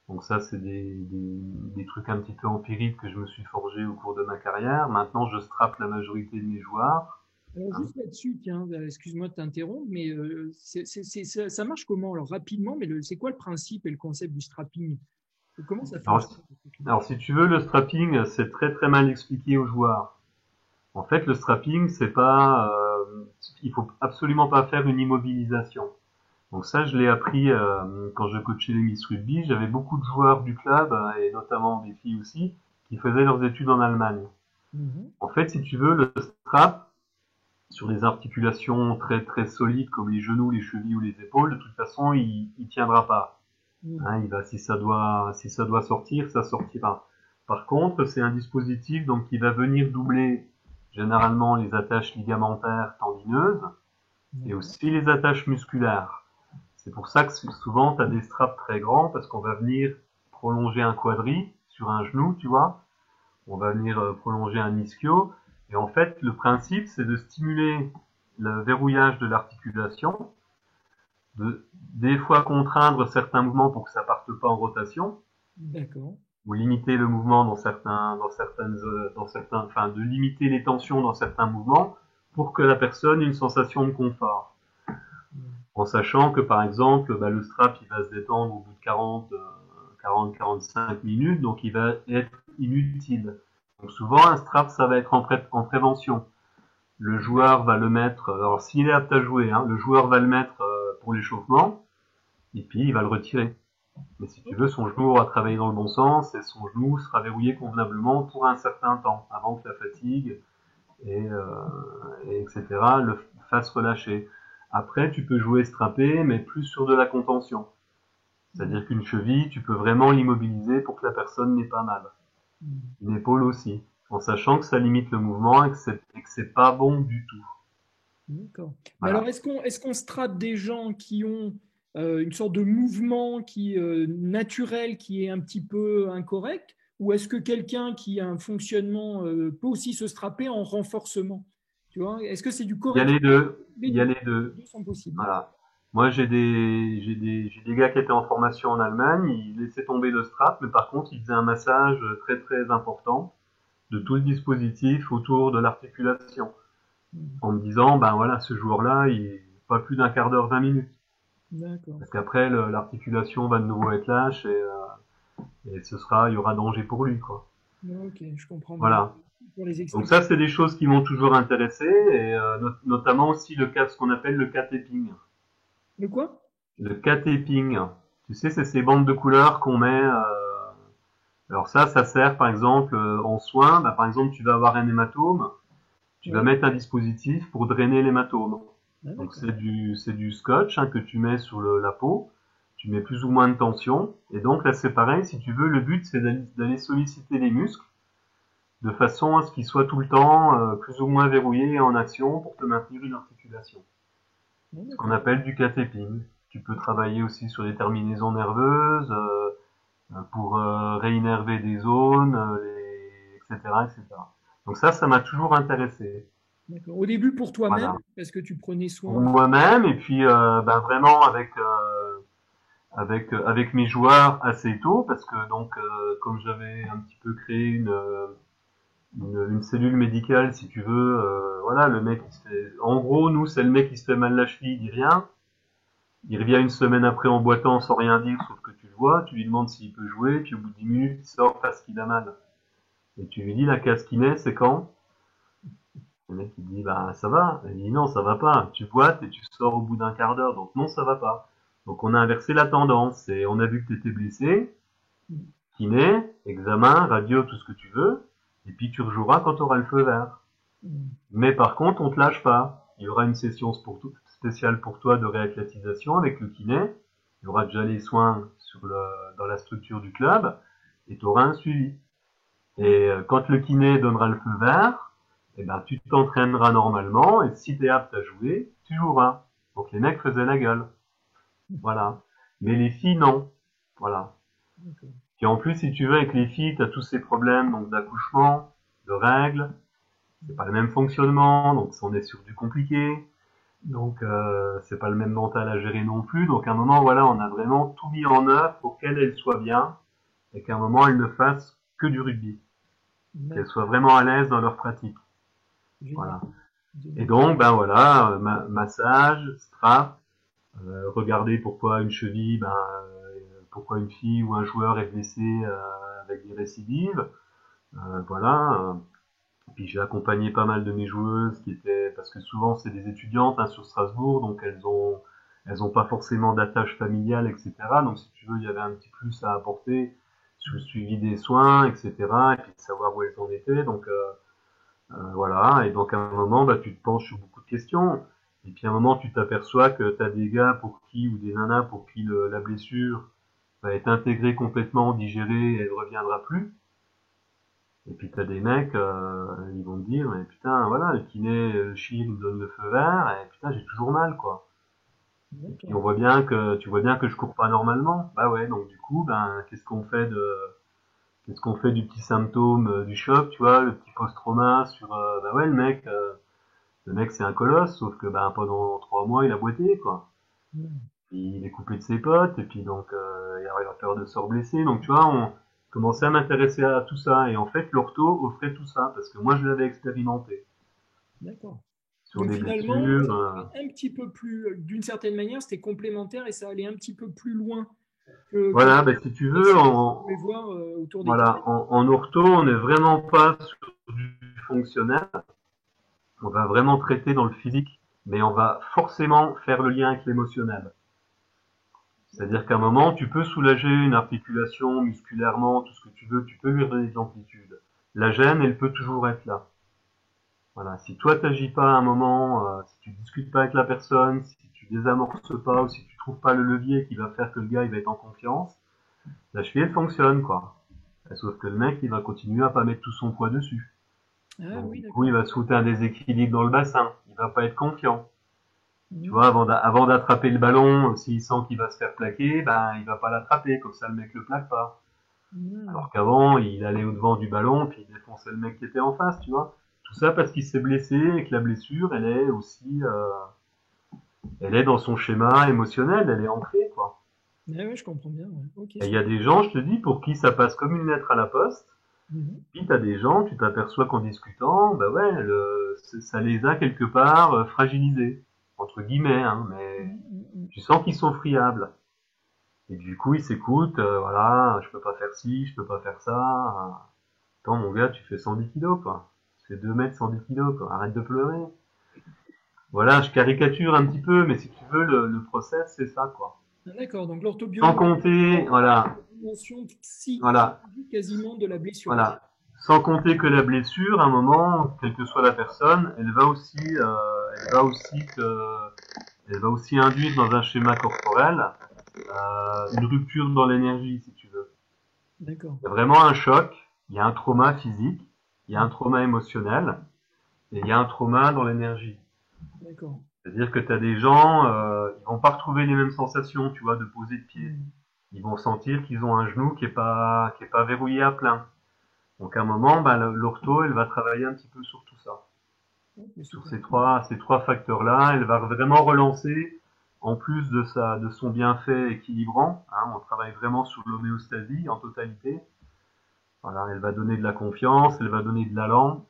Donc ça, c'est des trucs un petit peu empiriques que je me suis forgé au cours de ma carrière. Maintenant, je strappe la majorité de mes joueurs. Alors Hein. juste là-dessus, tiens, excuse-moi de t'interrompre, mais ça marche comment? Alors rapidement, mais c'est quoi le principe et le concept du strapping? Comment ça Alors, fonctionne? alors, si tu veux, le strapping, c'est très très mal expliqué aux joueurs. En fait, le strapping, c'est pas, il faut absolument pas faire une immobilisation. Donc ça, je l'ai appris quand je coachais les Miss Rugby. J'avais beaucoup de joueurs du club, et notamment des filles aussi, qui faisaient leurs études en Allemagne. Mhm. En fait, si tu veux, le strap, sur des articulations très très solides comme les genoux, les chevilles ou les épaules, de toute façon, il tiendra pas. Hein, si ça doit sortir, ça sortira. Par contre, c'est un dispositif donc qui va venir doubler généralement les attaches ligamentaires tendineuses et D'accord. aussi les attaches musculaires. C'est pour ça que souvent tu as des straps très grands parce qu'on va venir prolonger un quadri sur un genou, tu vois. On va venir prolonger un ischio. Et en fait, le principe, c'est de stimuler le verrouillage de l'articulation, de des fois contraindre certains mouvements pour que ça parte pas en rotation, D'accord. ou limiter le mouvement dans certains, enfin, de limiter les tensions dans certains mouvements pour que la personne ait une sensation de confort. En sachant que, par exemple, bah, le strap, il va se détendre au bout de 45 minutes, donc il va être inutile. Donc souvent, un strap, ça va être en prévention. Le joueur va le mettre, alors s'il est apte à jouer, hein, le joueur va le mettre pour l'échauffement, et puis il va le retirer. Mais si tu veux, son genou aura travaillé dans le bon sens et son genou sera verrouillé convenablement pour un certain temps, avant que la fatigue et etc. le fasse relâcher. Après, tu peux jouer strappé, mais plus sur de la contention. C'est-à-dire qu'une cheville, tu peux vraiment l'immobiliser pour que la personne n'ait pas mal. Une épaule aussi, en sachant que ça limite le mouvement et que c'est pas bon du tout. D'accord. Mais alors, Voilà. est-ce qu'on strate des gens qui ont une sorte de mouvement qui naturel qui est un petit peu incorrect, ou est-ce que quelqu'un qui a un fonctionnement peut aussi se strapper en renforcement? Tu vois, est-ce que c'est du Il y a correctif? les deux. Les Il y a deux. les Les deux. deux sont possibles. Voilà. Moi, j'ai des gars qui étaient en formation en Allemagne, ils laissaient tomber le strap, mais par contre, ils faisaient un massage très très important de tout le dispositif autour de l'articulation, en me disant, ben voilà, ce joueur-là, il pas plus d'un quart d'heure, 20 minutes, D'accord. parce qu'après l'articulation va de nouveau être lâche et il y aura danger pour lui, quoi. Ok, je comprends bien. Voilà. Pour les Donc expliquer. ça, c'est des choses qui m'ont toujours intéressé, et notamment aussi ce qu'on appelle le cat-taping. Le quoi? Le cat-taping, tu sais, c'est ces bandes de couleurs qu'on met. Alors ça sert par exemple en soins. Bah, par exemple, tu vas avoir un hématome, tu vas Ouais. mettre un dispositif pour drainer l'hématome. Ah, Donc d'accord. c'est du scotch hein, que tu mets sur la peau. Tu mets plus ou moins de tension. Et donc là, c'est pareil. Si tu veux, le but c'est d'aller solliciter les muscles de façon à ce qu'ils soient tout le temps plus ou moins verrouillés et en action pour te maintenir une articulation. Ah, Ce qu'on d'accord. appelle du cat-taping. Tu peux travailler aussi sur les terminaisons nerveuses. Pour réinnerver des zones, etc., etc. Donc ça m'a toujours intéressé. D'accord. Au début pour toi-même, Voilà. parce que tu prenais Pour soin. moi-même et puis ben vraiment avec mes joueurs assez tôt parce que donc comme j'avais un petit peu créé une cellule médicale si tu veux, voilà le mec il se fait, en gros nous c'est le mec qui se fait mal la cheville, il dit rien, il revient une semaine après en boitant sans rien dire sauf que tu le vois, tu lui demandes s'il peut jouer, puis au bout de 10 minutes il sort parce qu'il a mal. Et tu lui dis la casse kiné, c'est quand? Le mec il dit bah ça va. Il dit non ça va pas. Tu boites et tu sors au bout d'un quart d'heure. Donc non ça va pas. Donc on a inversé la tendance et on a vu que tu étais blessé. Kiné, examen, radio, tout ce que tu veux. Et puis tu rejoueras quand tu auras le feu vert. Mais par contre on te lâche pas. Il y aura une session spéciale pour toi de réathlétisation avec le kiné. Il y aura déjà les soins dans la structure du club et tu auras un suivi. Et quand le kiné donnera le feu vert, eh ben, tu t'entraîneras normalement, et si t'es apte à jouer, tu joueras. Donc les mecs faisaient la gueule. Voilà. Mais les filles, non. Voilà. D'accord. Puis en plus, si tu veux, avec les filles, t'as tous ces problèmes, donc d'accouchement, de règles, c'est pas le même fonctionnement, donc on est sur du compliqué. Donc c'est pas le même mental à gérer non plus. Donc à un moment, voilà, on a vraiment tout mis en œuvre pour qu'elle soit bien, et qu'à un moment, elle ne fasse que du rugby. Qu'elles D'accord. soient vraiment à l'aise dans leur pratique. Génial. Voilà. Et Génial. donc, ben voilà, massage, strap, regarder pourquoi une cheville, pourquoi une fille ou un joueur est blessé avec des récidives. Voilà. Puis j'ai accompagné pas mal de mes joueuses qui étaient, parce que souvent c'est des étudiantes hein, sur Strasbourg, donc elles ont pas forcément d'attache familiale, etc. Donc si tu veux, il y avait un petit plus à apporter sur le suivi des soins, etc. Et puis de savoir où elles en étaient. Donc voilà, et donc à un moment, bah, tu te penches sur beaucoup de question. Et puis à un moment, tu t'aperçois que tu as des gars pour qui, ou des nanas pour qui la blessure va être intégrée complètement, digérée, et elle ne reviendra plus. Et puis t'as des mecs, ils vont te dire, mais putain, voilà, le kiné, le chir, il me donne le feu vert, et putain, j'ai toujours mal, quoi. Et puis D'accord. tu vois bien que je cours pas normalement. Bah ouais, donc du coup, ben, qu'est-ce qu'on fait du petit symptôme du choc, tu vois, le petit post-trauma sur, bah ouais, le mec c'est un colosse, sauf que ben pendant 3 mois il a boité, quoi. Mm. Il est coupé de ses potes, et puis donc il a peur de se reblesser. Donc tu vois, on commençait à m'intéresser à tout ça, et en fait l'ortho offrait tout ça parce que moi je l'avais expérimenté D'accord. sur Donc des finalement, blessures. un petit peu plus, d'une certaine manière, c'était complémentaire et ça allait un petit peu plus loin que Voilà, ben si tu veux, ce que tu pouvais voir autour des kinés. voilà, en ortho, on n'est vraiment pas sur du fonctionnel. On va vraiment traiter dans le physique, mais on va forcément faire le lien avec l'émotionnel. C'est-à-dire qu'à un moment, tu peux soulager une articulation musculairement, tout ce que tu veux, tu peux lui redonner de l'amplitude. La gêne, elle peut toujours être là. Voilà. Si toi t'agis pas à un moment, si tu discutes pas avec la personne, si tu désamorces pas, ou si tu trouves pas le levier qui va faire que le gars il va être en confiance, la cheville elle fonctionne, quoi. Sauf que le mec il va continuer à pas mettre tout son poids dessus. Ah Donc oui, du coup il d'accord. va se foutre un déséquilibre dans le bassin. Il va pas être confiant. Tu vois, Mm. avant d'attraper le ballon, s'il sent qu'il va se faire plaquer, ben il va pas l'attraper, comme ça le mec le plaque pas. Mm. Alors qu'avant, il allait au devant du ballon, puis il défonçait le mec qui était en face, tu vois. Tout ça parce qu'il s'est blessé et que la blessure, elle est aussi, elle est dans son schéma émotionnel, elle est ancrée, quoi. Ah ouais, je comprends bien. Ouais. Ok, Et il y a super. des gens, je te dis, pour qui ça passe comme une lettre à la poste. Mhm. Puis t'as des gens, tu t'aperçois qu'en discutant, bah ouais, ça les a quelque part fragilisés, entre guillemets, hein, mais Mm, mm, tu sens qu'ils sont friables. Et du coup, ils s'écoutent, voilà, je peux pas faire ci, je peux pas faire ça. Attends, mon gars, tu fais 110 kilos, quoi. Tu fais 2 mètres, 110 kilos, quoi. Arrête de pleurer. Voilà, je caricature un petit peu, mais si tu veux, le process, c'est ça, quoi. mm. D'accord, donc Sans l'orthobionomie compter, la voilà, dimension voilà, psychologique quasiment de la blessure. voilà. Sans compter que la blessure, à un moment, quelle que soit la personne, elle va aussi elle va aussi induire dans un schéma corporel une rupture dans l'énergie, si tu veux. D'accord. Il y a vraiment un choc, il y a un trauma physique, il y a un Mm. trauma émotionnel, et il y a un trauma dans l'énergie. D'accord. C'est-à-dire que tu as des gens, ils vont pas retrouver les mêmes sensations, tu vois, de poser de pied. Mm. Ils vont sentir qu'ils ont un genou qui est pas verrouillé à plein. Donc à un moment, bah, l'ortho, elle va travailler un petit peu sur tout ça, Ok, sur super. ces trois facteurs-là. Elle va vraiment relancer, en plus de son bienfait équilibrant. Hein, on travaille vraiment sur l'homéostasie en totalité. Voilà, elle va donner de la confiance, elle va donner de l'allant.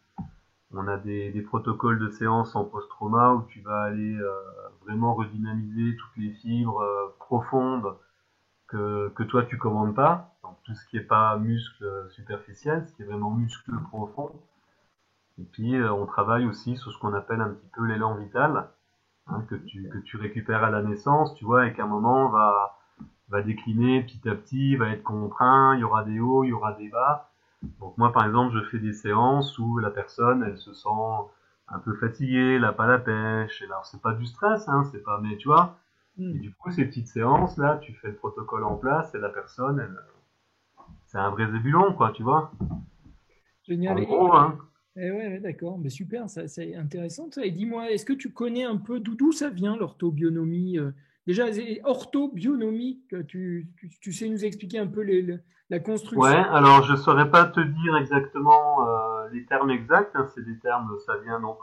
On a des protocoles de séance en post-trauma où tu vas aller vraiment redynamiser toutes les fibres profondes que toi tu commandes pas. Donc tout ce qui est pas muscle superficiel, ce qui est vraiment muscle profond. Et puis on travaille aussi sur ce qu'on appelle un petit peu l'élan vital, hein, que tu récupères à la naissance, tu vois, et qu'à un moment va décliner petit à petit, va être contraint, il y aura des hauts, il y aura des bas. Donc moi par exemple je fais des séances où la personne elle se sent un peu fatiguée, elle a pas la pêche, et alors c'est pas du stress, hein, c'est pas, mais tu vois, et Mm. du coup ces petites séances là, tu fais le protocole en place et la personne, c'est un vrai zébulon quoi, tu vois, Génial. en gros, hein. Ouais, ouais, d'accord, mais super, ça, c'est intéressant ça. Et dis-moi, est-ce que tu connais un peu d'où ça vient l'orthobionomie déjà, orthobionomie, que tu sais nous expliquer un peu la Ouais, construction? alors je saurais pas te dire exactement les termes exacts, hein, c'est des termes, ça vient donc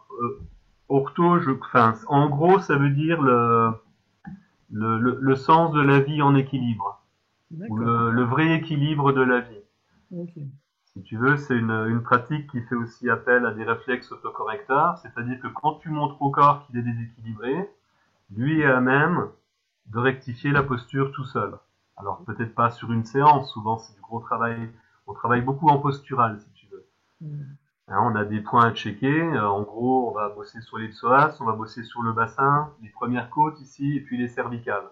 ortho, enfin en gros ça veut dire le sens de la vie en équilibre, ou D'accord, le vrai équilibre de la vie. ok. Si tu veux, c'est une pratique qui fait aussi appel à des réflexes autocorrecteurs, c'est-à-dire que quand tu montres au corps qu'il est déséquilibré, lui est à même de rectifier la posture tout seul. Alors peut-être pas sur une séance, souvent c'est du gros travail, on travaille beaucoup en postural si tu veux. Mm. Hein, on a des points à checker, en gros on va bosser sur les psoas, on va bosser sur le bassin, les premières côtes ici, et puis les cervicales.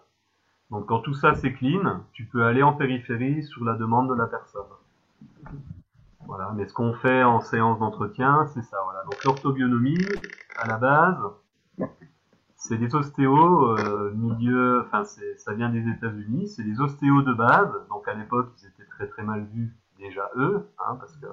Donc quand tout ça c'est clean, tu peux aller en périphérie sur la demande de la personne. Ok. Voilà, mais ce qu'on fait en séance d'entretien, c'est ça. Voilà. Donc l'orthobionomie, à la base, c'est des ostéos, milieu, enfin, ça vient des États-Unis, c'est des ostéos de base, donc à l'époque, ils étaient très très mal vus, déjà eux, hein, parce que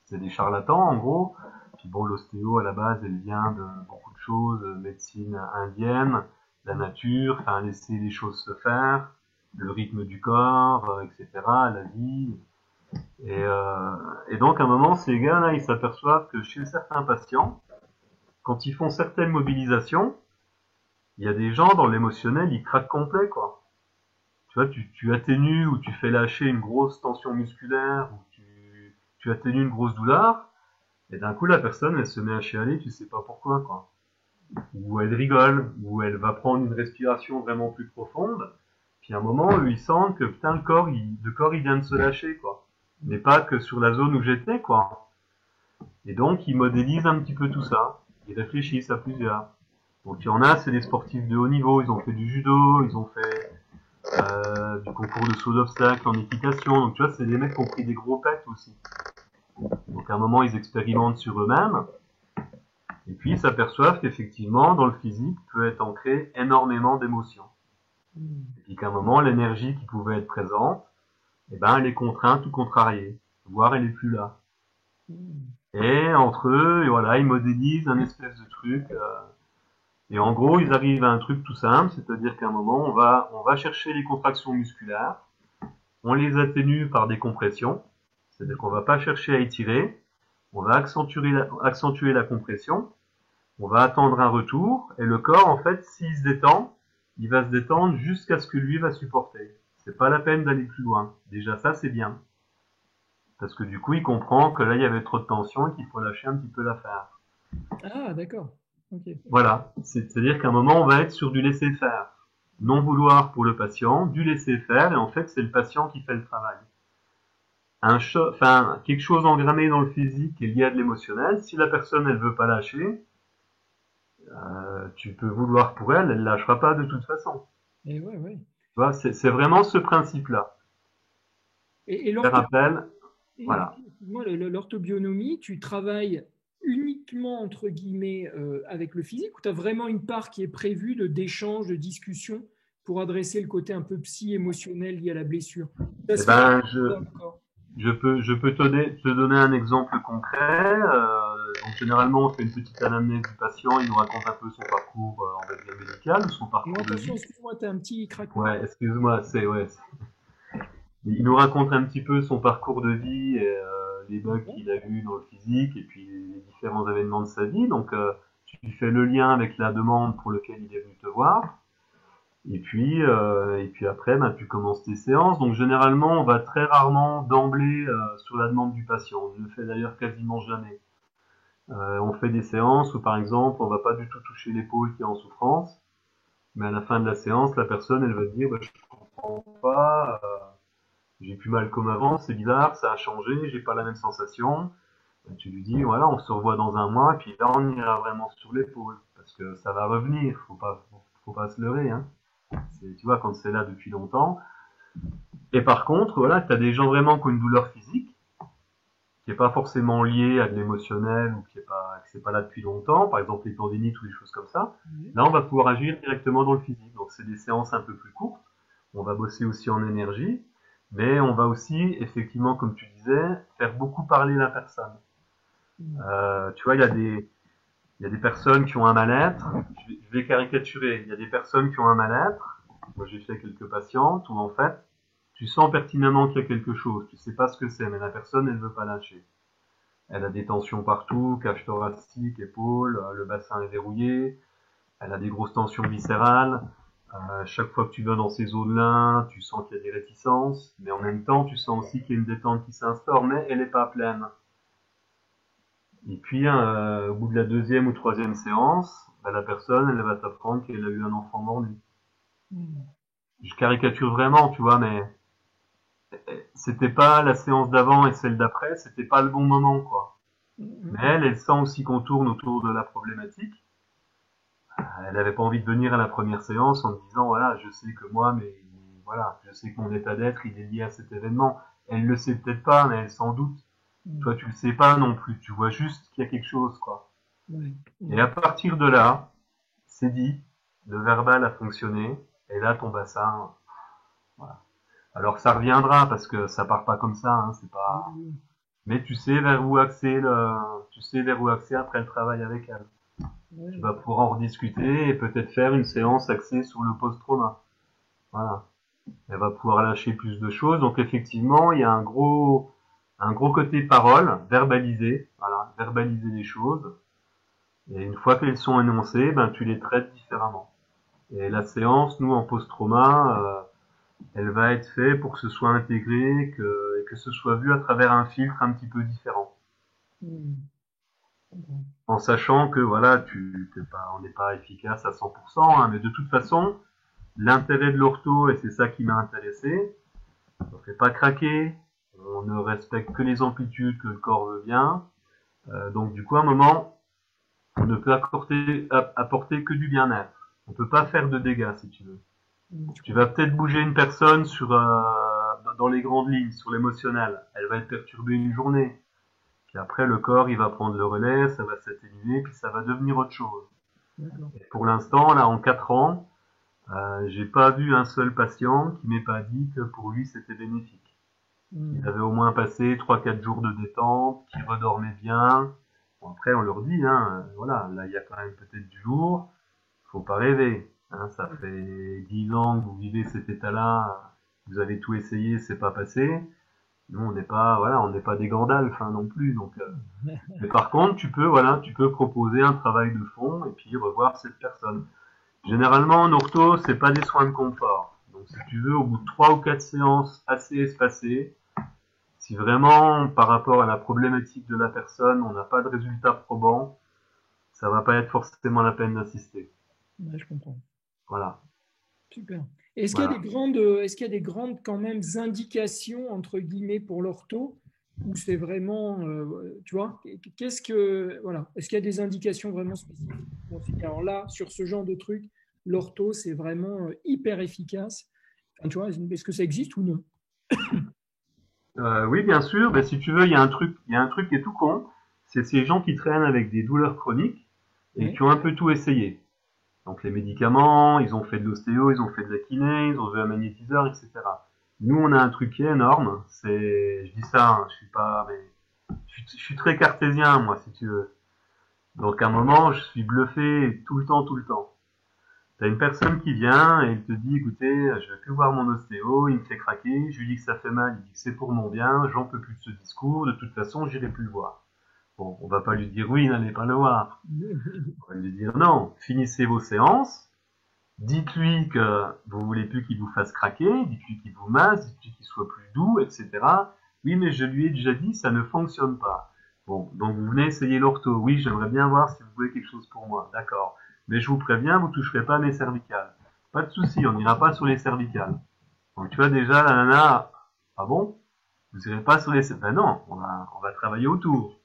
c'est des charlatans, en gros. Puis bon, l'ostéo, à la base, elle vient de beaucoup de choses, médecine indienne, la nature, enfin, laisser les choses se faire, le rythme du corps, etc., la vie. Et, euh, et donc, à un moment, ces gars-là, ils s'aperçoivent que chez certains patients, quand ils font certaines mobilisations, il y a des gens dans l'émotionnel, ils craquent complet, quoi. Tu vois, tu atténues ou tu fais lâcher une grosse tension musculaire ou tu atténues une grosse douleur, et d'un coup, la personne, elle se met à chialer, tu sais pas pourquoi, quoi. Ou elle rigole, ou elle va prendre une respiration vraiment plus profonde, puis à un moment, eux, ils sentent que, putain, le corps, il vient de se lâcher, quoi. Mais pas que sur la zone où j'étais, quoi. Et donc, ils modélisent un petit peu tout ça. Ils réfléchissent à plusieurs. Donc, il y en a, c'est des sportifs de haut niveau. Ils ont fait du judo, ils ont fait du concours de saut d'obstacle en équitation. Donc, tu vois, c'est des mecs qui ont pris des gros pets aussi. Donc, à un moment, ils expérimentent sur eux-mêmes. Et puis, ils s'aperçoivent qu'effectivement, dans le physique, peut être ancré énormément d'émotions. Et puis qu'à un moment, l'énergie qui pouvait être présente, eh ben, elle est contrainte ou contrariée. Voire, elle est plus là. Et entre eux, et voilà, ils modélisent un espèce de truc. Et en gros, ils arrivent à un truc tout simple, c'est-à-dire qu'à un moment, on va chercher les contractions musculaires, on les atténue par des compressions, c'est-à-dire qu'on va pas chercher à étirer, on va accentuer la compression, on va attendre un retour, et le corps, en fait, s'il se détend, il va se détendre jusqu'à ce que lui va supporter. C'est pas la peine d'aller plus loin. Déjà, ça, c'est bien. Parce que du coup, il comprend que là, il y avait trop de tension et qu'il faut lâcher un petit peu l'affaire. Ah, d'accord. Ok. Voilà. C'est-à-dire qu'à un moment, on va être sur du laisser-faire. Non vouloir pour le patient, du laisser-faire, et en fait, c'est le patient qui fait le travail. Enfin, quelque chose engrammé dans le physique est lié à de l'émotionnel. Si la personne, elle veut pas lâcher, tu peux vouloir pour elle, elle lâchera pas de toute façon. Et ouais, ouais. Tu vois, c'est vraiment ce principe-là. Et Faire appel, voilà. excuse-moi, l'orthobionomie, tu travailles uniquement, entre guillemets, avec le physique ou tu as vraiment une part qui est prévue d'échange, de discussion pour adresser le côté un peu psy-émotionnel lié à la blessure? Ça Eh se fait dans ben, le corps. je peux te donner un exemple concret. Donc généralement, on fait une petite anamnèse du patient, il nous raconte un peu son parcours, on va dire médical, son Et parcours de attention, vie. excuse-moi, tu as un petit craquement. Ouais, excuse-moi, il nous raconte un petit peu son parcours de vie et les bugs qu'il a eu dans le physique et puis les différents événements de sa vie. Donc tu fais le lien avec la demande pour laquelle il est venu te voir. Et puis après, bah, tu commences tes séances. Donc généralement, on va très rarement d'emblée sur la demande du patient. On ne le fait d'ailleurs quasiment jamais. On fait des séances où par exemple, on va pas du tout toucher l'épaule qui est en souffrance, mais à la fin de la séance, la personne, elle va te dire, bah, je comprends pas, j'ai plus mal comme avant, c'est bizarre, ça a changé, j'ai pas la même sensation. Et tu lui dis, voilà, on se revoit dans un mois, et puis là, on ira vraiment sur l'épaule, parce que ça va revenir, faut pas se leurrer, hein. Tu vois, quand c'est là depuis longtemps. Et par contre, voilà, tu as des gens vraiment qui ont une douleur physique, qui est pas forcément liée à de l'émotionnel ou que c'est pas là depuis longtemps, par exemple les tendinites ou des choses comme ça. Là, on va pouvoir agir directement dans le physique. Donc, c'est des séances un peu plus courtes. On va bosser aussi en énergie, mais on va aussi, effectivement, comme tu disais, faire beaucoup parler la personne. Tu vois, il y a des personnes qui ont un mal-être. Je vais caricaturer. Il y a des personnes qui ont un mal-être. Moi, j'ai fait quelques patientes où, en fait, tu sens pertinemment qu'il y a quelque chose. Tu sais pas ce que c'est, mais la personne, elle veut pas lâcher. Elle a des tensions partout, cage thoracique, épaule, le bassin est verrouillé. Elle a des grosses tensions viscérales. Chaque fois que tu vas dans ces zones-là, tu sens qu'il y a des réticences, mais en même temps, tu sens aussi qu'il y a une détente qui s'instaure, mais elle n'est pas pleine. Et puis, au bout de la deuxième ou troisième séance, bah, la personne, elle va t'apprendre qu'elle a eu un enfant mort-né. Je caricature vraiment, tu vois, mais c'était pas la séance d'avant et celle d'après, c'était pas le bon moment, quoi. Mais elle sent aussi qu'on tourne autour de la problématique. Elle n'avait pas envie de venir à la première séance en me disant, voilà, je sais que moi, mais voilà, je sais que mon état d'être, il est lié à cet événement. Elle le sait peut-être pas, mais elle s'en doute. Toi, tu le sais pas non plus. Tu vois juste qu'il y a quelque chose, quoi. Ouais. Et à partir de là, c'est dit. le verbal a fonctionné, et là ton bassin, voilà. Alors ça reviendra parce que ça part pas comme ça, hein, c'est pas. Oui, Mais tu sais vers où axer après le travail avec elle. Tu oui. vas pouvoir en rediscuter et peut-être faire une séance axée sur le post-trauma. Voilà. Elle va pouvoir lâcher plus de choses. Donc effectivement, il y a un gros côté parole, verbaliser, voilà, verbaliser les choses. Et une fois qu'elles sont énoncées, ben tu les traites différemment. Et la séance, nous en post-trauma, elle va être faite pour que ce soit intégré et que ce soit vu à travers un filtre un petit peu différent. Hmm, je comprends. En sachant que voilà, on n'est pas efficace à 100%, hein, mais de toute façon, l'intérêt de l'ortho, et c'est ça qui m'a intéressé, on ne fait pas craquer, on ne respecte que les amplitudes que le corps veut bien. Donc du coup, à un moment, on ne peut apporter que du bien-être. On ne peut pas faire de dégâts, si tu veux. Je Tu vas comprends. peut-être bouger une personne dans les grandes lignes, sur l'émotionnel. Elle va être perturbée une journée. Puis après, le corps, il va prendre le relais, ça va s'atténuer, puis ça va devenir autre chose. D'accord. Et pour l'instant, là, en 4 ans, j'ai pas vu un seul patient qui m'ait pas dit que pour lui, c'était bénéfique. Il Hmm, avait au moins passé 3, 4 jours de détente, qu'il redormait bien. Bon, après, on leur dit, hein, voilà, là, il y a quand même peut-être du lourd, faut pas rêver. Hein, ça fait 10 ans que vous vivez cet état-là, vous avez tout essayé, c'est pas passé. Nous, on n'est pas, voilà, on n'est pas des Gandalf hein, non plus. Donc, mais par contre, voilà, tu peux proposer un travail de fond et puis revoir cette personne. Généralement, en ortho, c'est pas des soins de confort. Donc, si tu veux, au bout de 3 ou 4 séances assez espacées, si vraiment, par rapport à la problématique de la personne, on n'a pas de résultat probant, ça va pas être forcément la peine d'assister. ouais, je comprends. Voilà, Super. Est-ce qu'il y a voilà. des grandes, quand même indications entre guillemets pour l'ortho ou c'est vraiment, tu vois, qu'est-ce que, voilà, est-ce qu'il y a des indications vraiment spécifiques? On se dit, alors là, sur ce genre de truc, l'ortho c'est vraiment hyper efficace. Enfin, tu vois, est-ce que ça existe ou non? Oui, bien sûr. Ben, si tu veux, il y a un truc qui est tout con. C'est ces gens qui traînent avec des douleurs chroniques et Ouais. qui ont un peu tout essayé. Donc les médicaments, ils ont fait de l'ostéo, ils ont fait de la kiné, ils ont vu un magnétiseur, etc. Nous, on a un truc qui est énorme. Je dis ça, hein, je suis pas, mais je suis très cartésien, moi, si tu veux. Donc à un moment, je suis bluffé tout le temps, tout le temps. T'as une personne qui vient et il te dit, écoutez, je vais plus voir mon ostéo, il me fait craquer, je lui dis que ça fait mal, il dit que c'est pour mon bien, j'en peux plus de ce discours, de toute façon, j'irai plus le voir. Bon, on va pas lui dire oui, n'allez pas le voir. On va lui dire non, finissez vos séances, dites-lui que vous voulez plus qu'il vous fasse craquer, dites-lui qu'il vous masse, dites-lui qu'il soit plus doux, etc. Oui, mais je lui ai déjà dit, ça ne fonctionne pas. Bon, donc vous venez essayer l'ortho. Oui, j'aimerais bien voir si vous voulez quelque chose pour moi. D'accord. Mais je vous préviens, vous toucherez pas à mes cervicales. Pas de souci, on n'ira pas sur les cervicales. Donc tu vois déjà, la nana, ah bon? Vous irez pas sur les cervicales? Ben non, on va travailler autour.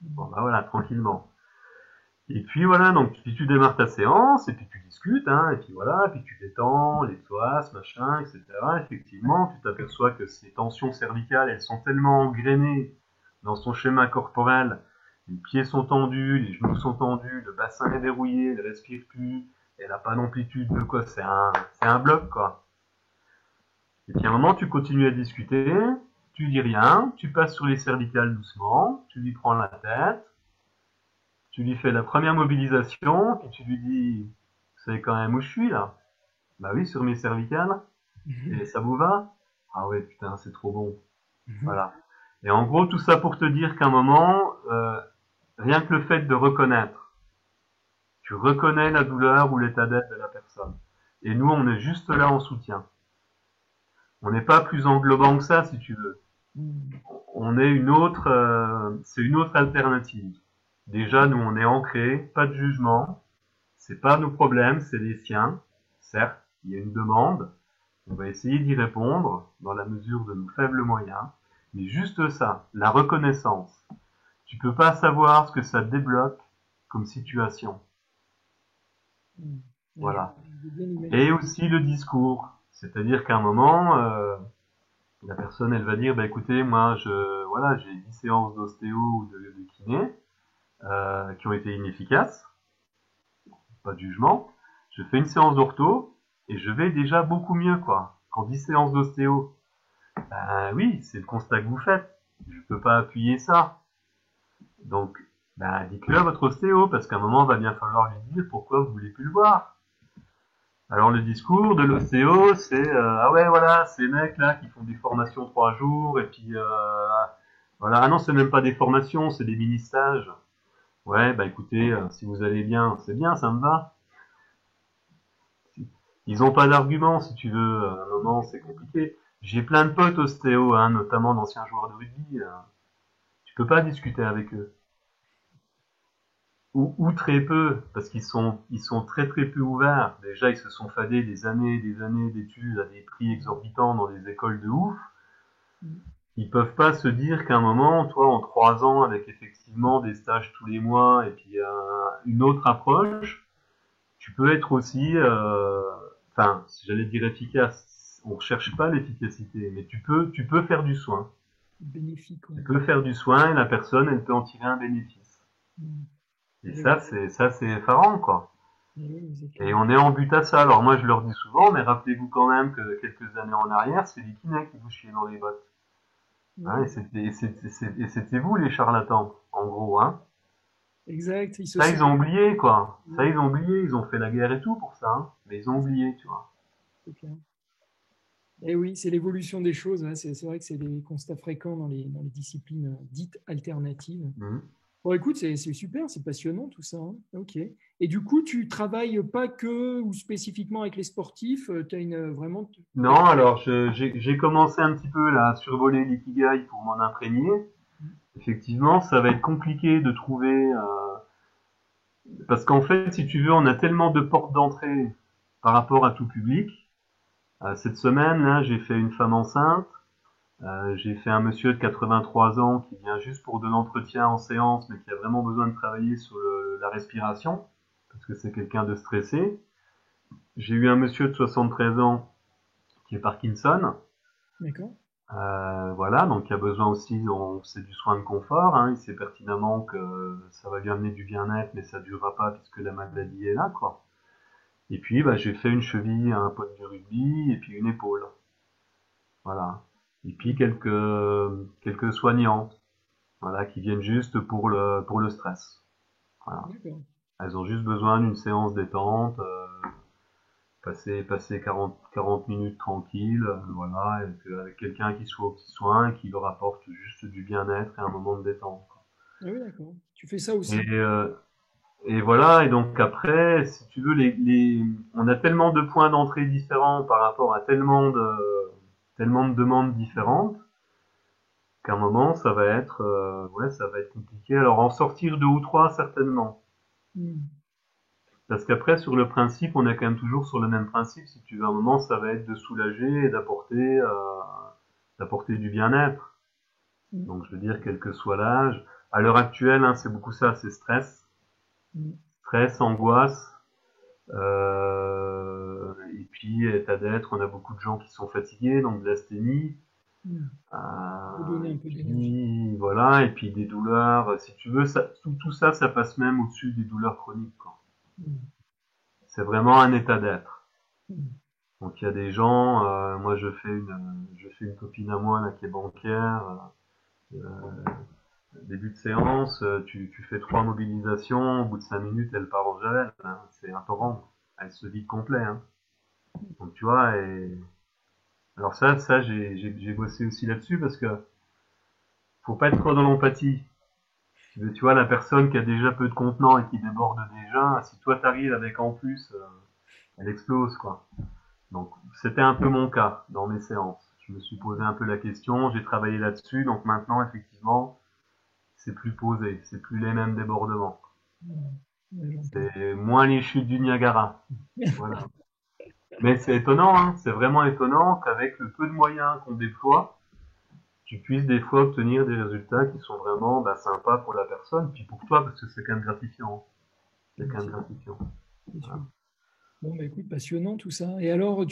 Bon, ben voilà, tranquillement. Et puis voilà, donc puis tu démarres ta séance, et puis tu discutes, hein, et puis voilà, puis tu détends les psoas, machin, etc. Effectivement, tu t'aperçois que ces tensions cervicales, elles sont tellement engrainées dans son schéma corporel, les pieds sont tendus, les genoux sont tendus, le bassin est verrouillé, elle respire plus, elle n'a pas d'amplitude de quoi, c'est un bloc, quoi. Et puis à un moment, tu continues à discuter, tu dis rien, tu passes sur les cervicales doucement, tu lui prends la tête, tu lui fais la première mobilisation, puis tu lui dis, vous savez quand même où je suis là? Bah oui, sur mes cervicales. Et ça vous va? Ah ouais, putain, c'est trop bon. Voilà. Et en gros, tout ça pour te dire qu'à un moment, rien que le fait de reconnaître, tu reconnais la douleur ou l'état d'être de la personne. Et nous, on est juste là en soutien. On n'est pas plus englobant que ça, si tu veux. On est c'est une autre alternative. Déjà, nous, on est ancré, pas de jugement. C'est pas nos problèmes, c'est les siens. Certes, il y a une demande. On va essayer d'y répondre dans la mesure de nos faibles moyens. Mais juste ça, la reconnaissance. Tu peux pas savoir ce que ça débloque comme situation. Ouais, Voilà. j'ai bien Et imaginé. aussi le discours. C'est-à-dire qu'à un moment, la personne, elle va dire, bah écoutez, moi, voilà, j'ai 10 séances d'ostéo ou de kiné qui ont été inefficaces. Pas de jugement. Je fais une séance d'ortho et je vais déjà beaucoup mieux, quoi. Qu'en 10 séances d'ostéo. Ben oui, c'est le constat que vous faites. Je peux pas appuyer ça. Donc, ben, dites-le à votre ostéo, parce qu'à un moment, il va bien falloir lui dire pourquoi vous voulez plus le voir. Alors, le discours de l'ostéo, c'est ah ouais, voilà, ces mecs-là qui font des formations 3 jours, et puis voilà, ah non, c'est même pas des formations, c'est des mini-stages. Ouais, bah écoutez, si vous allez bien, c'est bien, ça me va. Ils ont pas d'arguments, si tu veux, à un moment, c'est compliqué. J'ai plein de potes ostéo, hein, notamment d'anciens joueurs de rugby. Tu peux pas discuter avec eux. Ou très peu, parce qu'ils sont très très peu ouverts. Déjà, ils se sont fadés des années d'études à des prix exorbitants dans des écoles de ouf. Ils peuvent pas se dire qu'à un moment, toi, en 3 ans, avec effectivement des stages tous les mois et puis une autre approche, tu peux être aussi, enfin, si j'allais dire efficace, on cherche pas l'efficacité, mais tu peux faire du soin. Bénéfique, Tu ouais. peux faire du soin et la personne, elle peut en tirer un bénéfice. Mm. Et Je vois. ça, c'est effarant, quoi. Oui, c'est Et clair. on est en but à ça. Alors moi, je leur dis souvent, mais rappelez-vous quand même que quelques années en arrière, c'est les kinés qui vous chiaient dans les bottes. Hein, Oui, et c'était vous les charlatans, en gros. Hein. exact. Ils se Ça, sont. ils ont oublié, quoi. Ça, ils ont oublié. Ils ont fait la guerre et tout pour ça. Hein. Mais ils ont oublié, tu vois. C'est clair. Et oui, c'est l'évolution des choses. Hein. C'est vrai que c'est des constats fréquents dans les disciplines dites alternatives. Mhm. Bon, écoute, c'est super, c'est passionnant tout ça. Hein. Ok. Et du coup, tu travailles pas que ou spécifiquement avec les sportifs. Tu as vraiment. Non, alors j'ai commencé un petit peu là, à survoler l'ikigai pour m'en imprégner. Effectivement, ça va être compliqué de trouver, parce qu'en fait, si tu veux, on a tellement de portes d'entrée par rapport à tout public. Cette semaine, là, j'ai fait une femme enceinte, j'ai fait un monsieur de 83 ans qui vient juste pour de l'entretien en séance, mais qui a vraiment besoin de travailler sur la respiration, parce que c'est quelqu'un de stressé. J'ai eu un monsieur de 73 ans qui est Parkinson. D'accord. Voilà, donc il y a besoin aussi, c'est du soin de confort, hein, il sait pertinemment que ça va lui amener du bien-être, mais ça durera pas puisque la maladie est là, quoi. Et puis, bah, j'ai fait une cheville à un pote du rugby et puis une épaule, voilà. Et puis quelques soignants, voilà, qui viennent juste pour le stress, voilà. D'accord. Elles ont juste besoin d'une séance détente, passer 40 minutes tranquille, voilà, avec quelqu'un qui soit aux petits soins, qui leur apporte juste du bien-être et un moment de détente, quoi. Ah oui, d'accord. Tu fais ça Et, aussi. euh, et voilà, et donc après, si tu veux, on a tellement de points d'entrée différents par rapport à tellement de demandes différentes, qu'à un moment, ouais, ça va être compliqué. Alors en sortir 2 ou 3, certainement. Hmm. Parce qu'après, sur le principe, on est quand même toujours sur le même principe. Si tu veux, à un moment, ça va être de soulager et d'apporter du bien-être. Hmm. Donc, je veux dire, quel que soit l'âge. À l'heure actuelle, hein, c'est beaucoup ça, c'est Hmm. stress, angoisse, et puis état d'être. On a beaucoup de gens qui sont fatigués, donc de l'asthénie. Hmm. Faut donner Et un peu d'énergie. puis voilà, et puis des douleurs. Si tu veux, tout ça, ça passe même au-dessus des douleurs chroniques, quoi. Hmm. C'est vraiment un état d'être. Hmm. Donc il y a des gens, moi je fais une copine à moi là qui est bancaire. Début de séance, tu fais 3 mobilisations, au bout de 5 minutes elle part en javel, hein. C'est un torrent, elle se vide complet. Hein. Donc tu vois, et alors ça j'ai bossé aussi là-dessus parce que faut pas être trop dans l'empathie. Tu vois la personne qui a déjà peu de contenant et qui déborde déjà, si toi t'arrives avec en plus, elle explose quoi. Donc c'était un peu mon cas dans mes séances. Je me suis posé un peu la question, j'ai travaillé là-dessus, donc maintenant effectivement c'est plus posé, c'est plus les mêmes débordements. Hmm. Ouais, j'entends. C'est moins les chutes du Niagara. Voilà. Mais c'est étonnant, hein, c'est vraiment étonnant qu'avec le peu de moyens qu'on déploie, tu puisses des fois obtenir des résultats qui sont vraiment bah, sympas pour la personne, puis pour toi, parce que c'est quand même gratifiant. C'est Bien quand même sûr, gratifiant. bien sûr. Voilà. Bon, bah, écoute, passionnant tout ça. Et alors,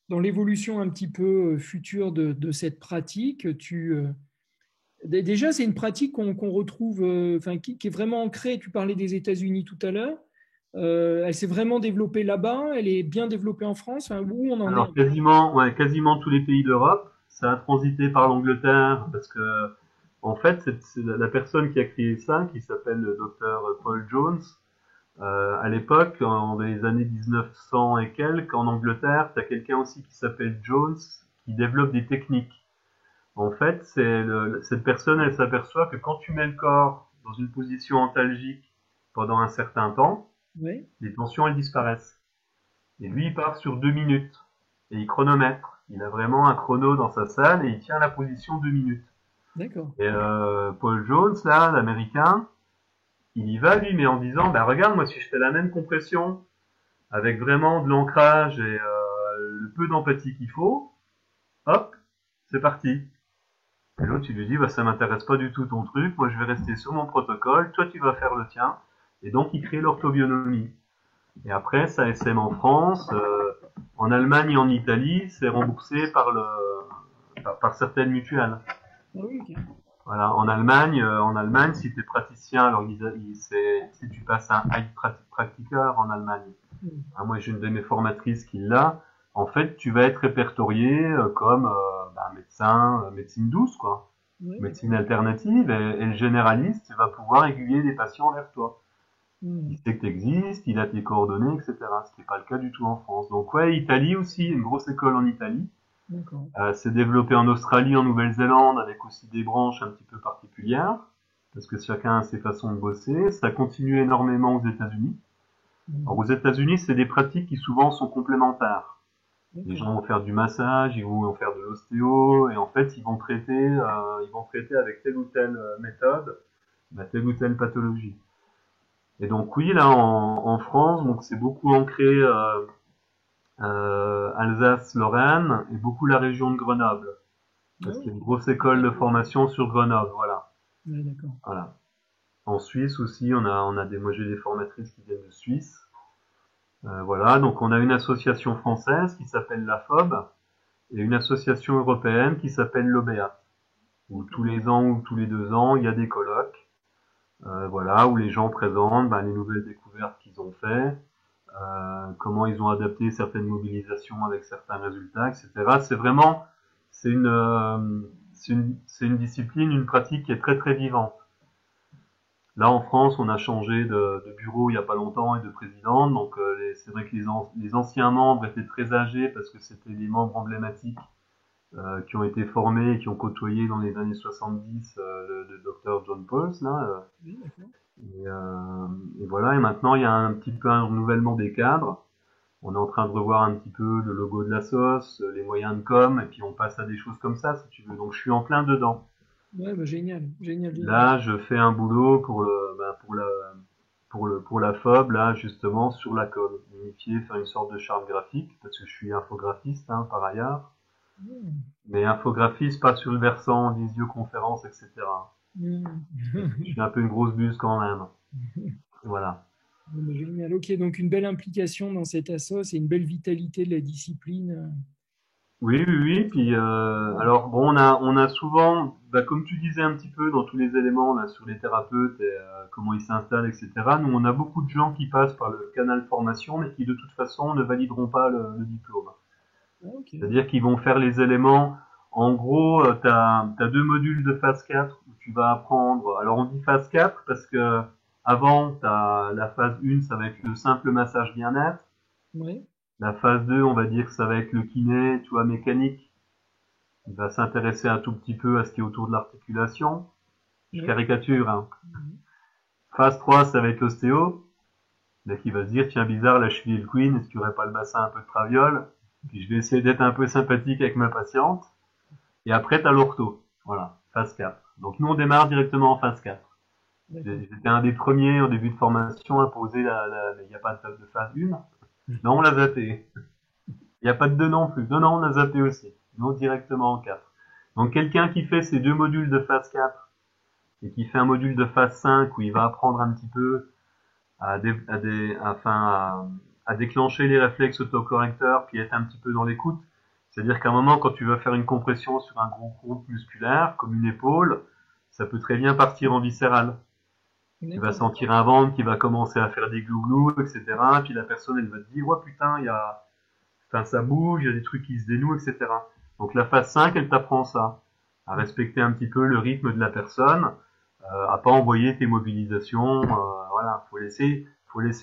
dans l'évolution un petit peu future de cette pratique, déjà, c'est une pratique qu'on retrouve, enfin, qui est vraiment ancrée. Tu parlais des États-Unis tout à l'heure. Elle s'est vraiment développée là-bas, elle est bien développée en France. Enfin, où on en est? Alors quasiment, ouais, quasiment tous les pays d'Europe, ça a transité par l'Angleterre parce que en fait, c'est la personne qui a créé ça, qui s'appelle le docteur Paul Jones. À l'époque, dans les années 1900 et quelques, en Angleterre, tu as quelqu'un aussi qui s'appelle Jones, qui développe des techniques. En fait, cette personne, elle s'aperçoit que quand tu mets le corps dans une position antalgique pendant un certain temps, Oui, les tensions, elles disparaissent. Et lui, il part sur 2 minutes. Et il chronomètre. Il a vraiment un chrono dans sa salle et il tient la position 2 minutes. d'accord. Et Paul Jones, là, l'américain, il y va, lui, mais en disant, bah regarde, moi, si je fais la même compression, avec vraiment de l'ancrage et le peu d'empathie qu'il faut, hop, c'est parti. Et l'autre, il lui dit, bah ça m'intéresse pas du tout ton truc, moi je vais rester sur mon protocole, toi tu vas faire le tien. Et donc il crée l'orthobionomie. Et après, ça SM en France, en Allemagne et en Italie, c'est remboursé par certaines mutuelles. Ah oui, ok. Voilà, en Allemagne, si tu es praticien, alors si tu passes un high practicker en Allemagne. Mm. Hein, moi, j'ai une de mes formatrices qui l'a. En fait, tu vas être répertorié comme médecin, médecine douce, quoi. Ouais, Médecine d'accord. alternative, et le généraliste va pouvoir aiguiller des patients vers toi. Il Mm. sait que tu existes, il a tes coordonnées, etc. Ce qui n'est pas le cas du tout en France. Donc ouais, Italie aussi, une grosse école en Italie. D'accord. C'est développé en Australie, en Nouvelle-Zélande, avec aussi des branches un petit peu particulières, parce que chacun a ses façons de bosser. Ça continue énormément aux États-Unis. Alors Mhm. aux États-Unis, c'est des pratiques qui souvent sont complémentaires. Les D'accord. gens vont faire du massage, ils vont faire de l'ostéo, et en fait, ils vont traiter avec telle ou telle méthode, telle ou telle pathologie. Et donc oui, là en France, donc c'est beaucoup ancré Alsace-Lorraine et beaucoup la région de Grenoble, Ah parce oui, qu'il y a une ok. grosse école de formation sur Grenoble, voilà. Ouais, d'accord. Voilà. En Suisse aussi, moi j'ai des formatrices qui viennent de Suisse. Voilà, donc on a une association française qui s'appelle la FOB et une association européenne qui s'appelle l'OBEA, où tous D'accord. les ans ou tous les 2 ans, il y a des colloques, voilà, où les gens présentent les nouvelles découvertes qu'ils ont fait, comment ils ont adapté certaines mobilisations avec certains résultats, etc. C'est une, euh, c'est une discipline, une pratique qui est très très vivante. Là, en France, on a changé de bureau il n'y a pas longtemps et de président. Donc, c'est vrai que les anciens membres étaient très âgés parce que c'était des membres emblématiques qui ont été formés et qui ont côtoyé dans les années 70 le docteur John Pauls. Là, Oui, d'accord. et, euh, et voilà. Et maintenant, il y a un petit peu un renouvellement des cadres. On est en train de revoir un petit peu le logo de la sauce, les moyens de com, et puis on passe à des choses comme ça, si tu veux. Donc, je suis en plein dedans. Ouais, bah, génial, génial, génial. Là, je fais un boulot pour la FOB, là, justement, sur la com. Unifier, faire une sorte de charte graphique, parce que je suis infographiste, hein, par ailleurs. Mm. Mais infographiste, pas sur le versant visioconférence, etc. Mm. Parce que je suis un peu une grosse buse quand même. Voilà. Bon, bah, génial. Ok, donc une belle implication dans cet assos et une belle vitalité de la discipline. Oui, oui, oui. Puis, alors, bon, on a souvent, comme tu disais un petit peu dans tous les éléments, là, sur les thérapeutes et comment ils s'installent, etc. Nous, on a beaucoup de gens qui passent par le canal formation, mais qui, de toute façon, ne valideront pas le diplôme. Ah, ok. C'est-à-dire qu'ils vont faire les éléments. En gros, tu as 2 modules de phase 4 où tu vas apprendre. Alors, on dit phase 4 parce que avant, tu as la phase 1, ça va être le simple massage bien-être. Ouais, La phase 2, on va dire que ça va être le kiné, tu vois, mécanique. Il va s'intéresser un tout petit peu à ce qui est autour de l'articulation. Je ouais. caricature, hein. Mhm. Phase 3, ça va être l'ostéo. Là, qui va se dire, tiens, bizarre, la cheville et le queen, est-ce qu'il n'y aurait pas le bassin un peu de traviole? Puis je vais essayer d'être un peu sympathique avec ma patiente. Et après, t'as l'ortho. Voilà, phase 4. Donc nous, on démarre directement en phase 4. D'accord. J'étais un des premiers au début de formation à poser il n'y a pas de phase 1. Non, on l'a zappé. Il n'y a pas de 2 non plus. Non, non, on l'a zappé aussi. Non, directement en 4. Donc quelqu'un qui fait ces 2 modules de phase 4 et qui fait un module de phase 5 où il va apprendre un petit peu à déclencher les réflexes autocorrecteurs puis être un petit peu dans l'écoute. C'est-à-dire qu'à un moment, quand tu vas faire une compression sur un gros groupe musculaire, comme une épaule, ça peut très bien partir en viscéral. Tu vas D'accord. sentir un ventre qui va commencer à faire des glouglous, etc. Puis la personne, elle va te dire, ouais, putain, enfin, ça bouge, il y a des trucs qui se dénouent, etc. Donc la phase 5, elle t'apprend ça, à respecter un petit peu le rythme de la personne, à pas envoyer tes mobilisations, voilà, faut laisser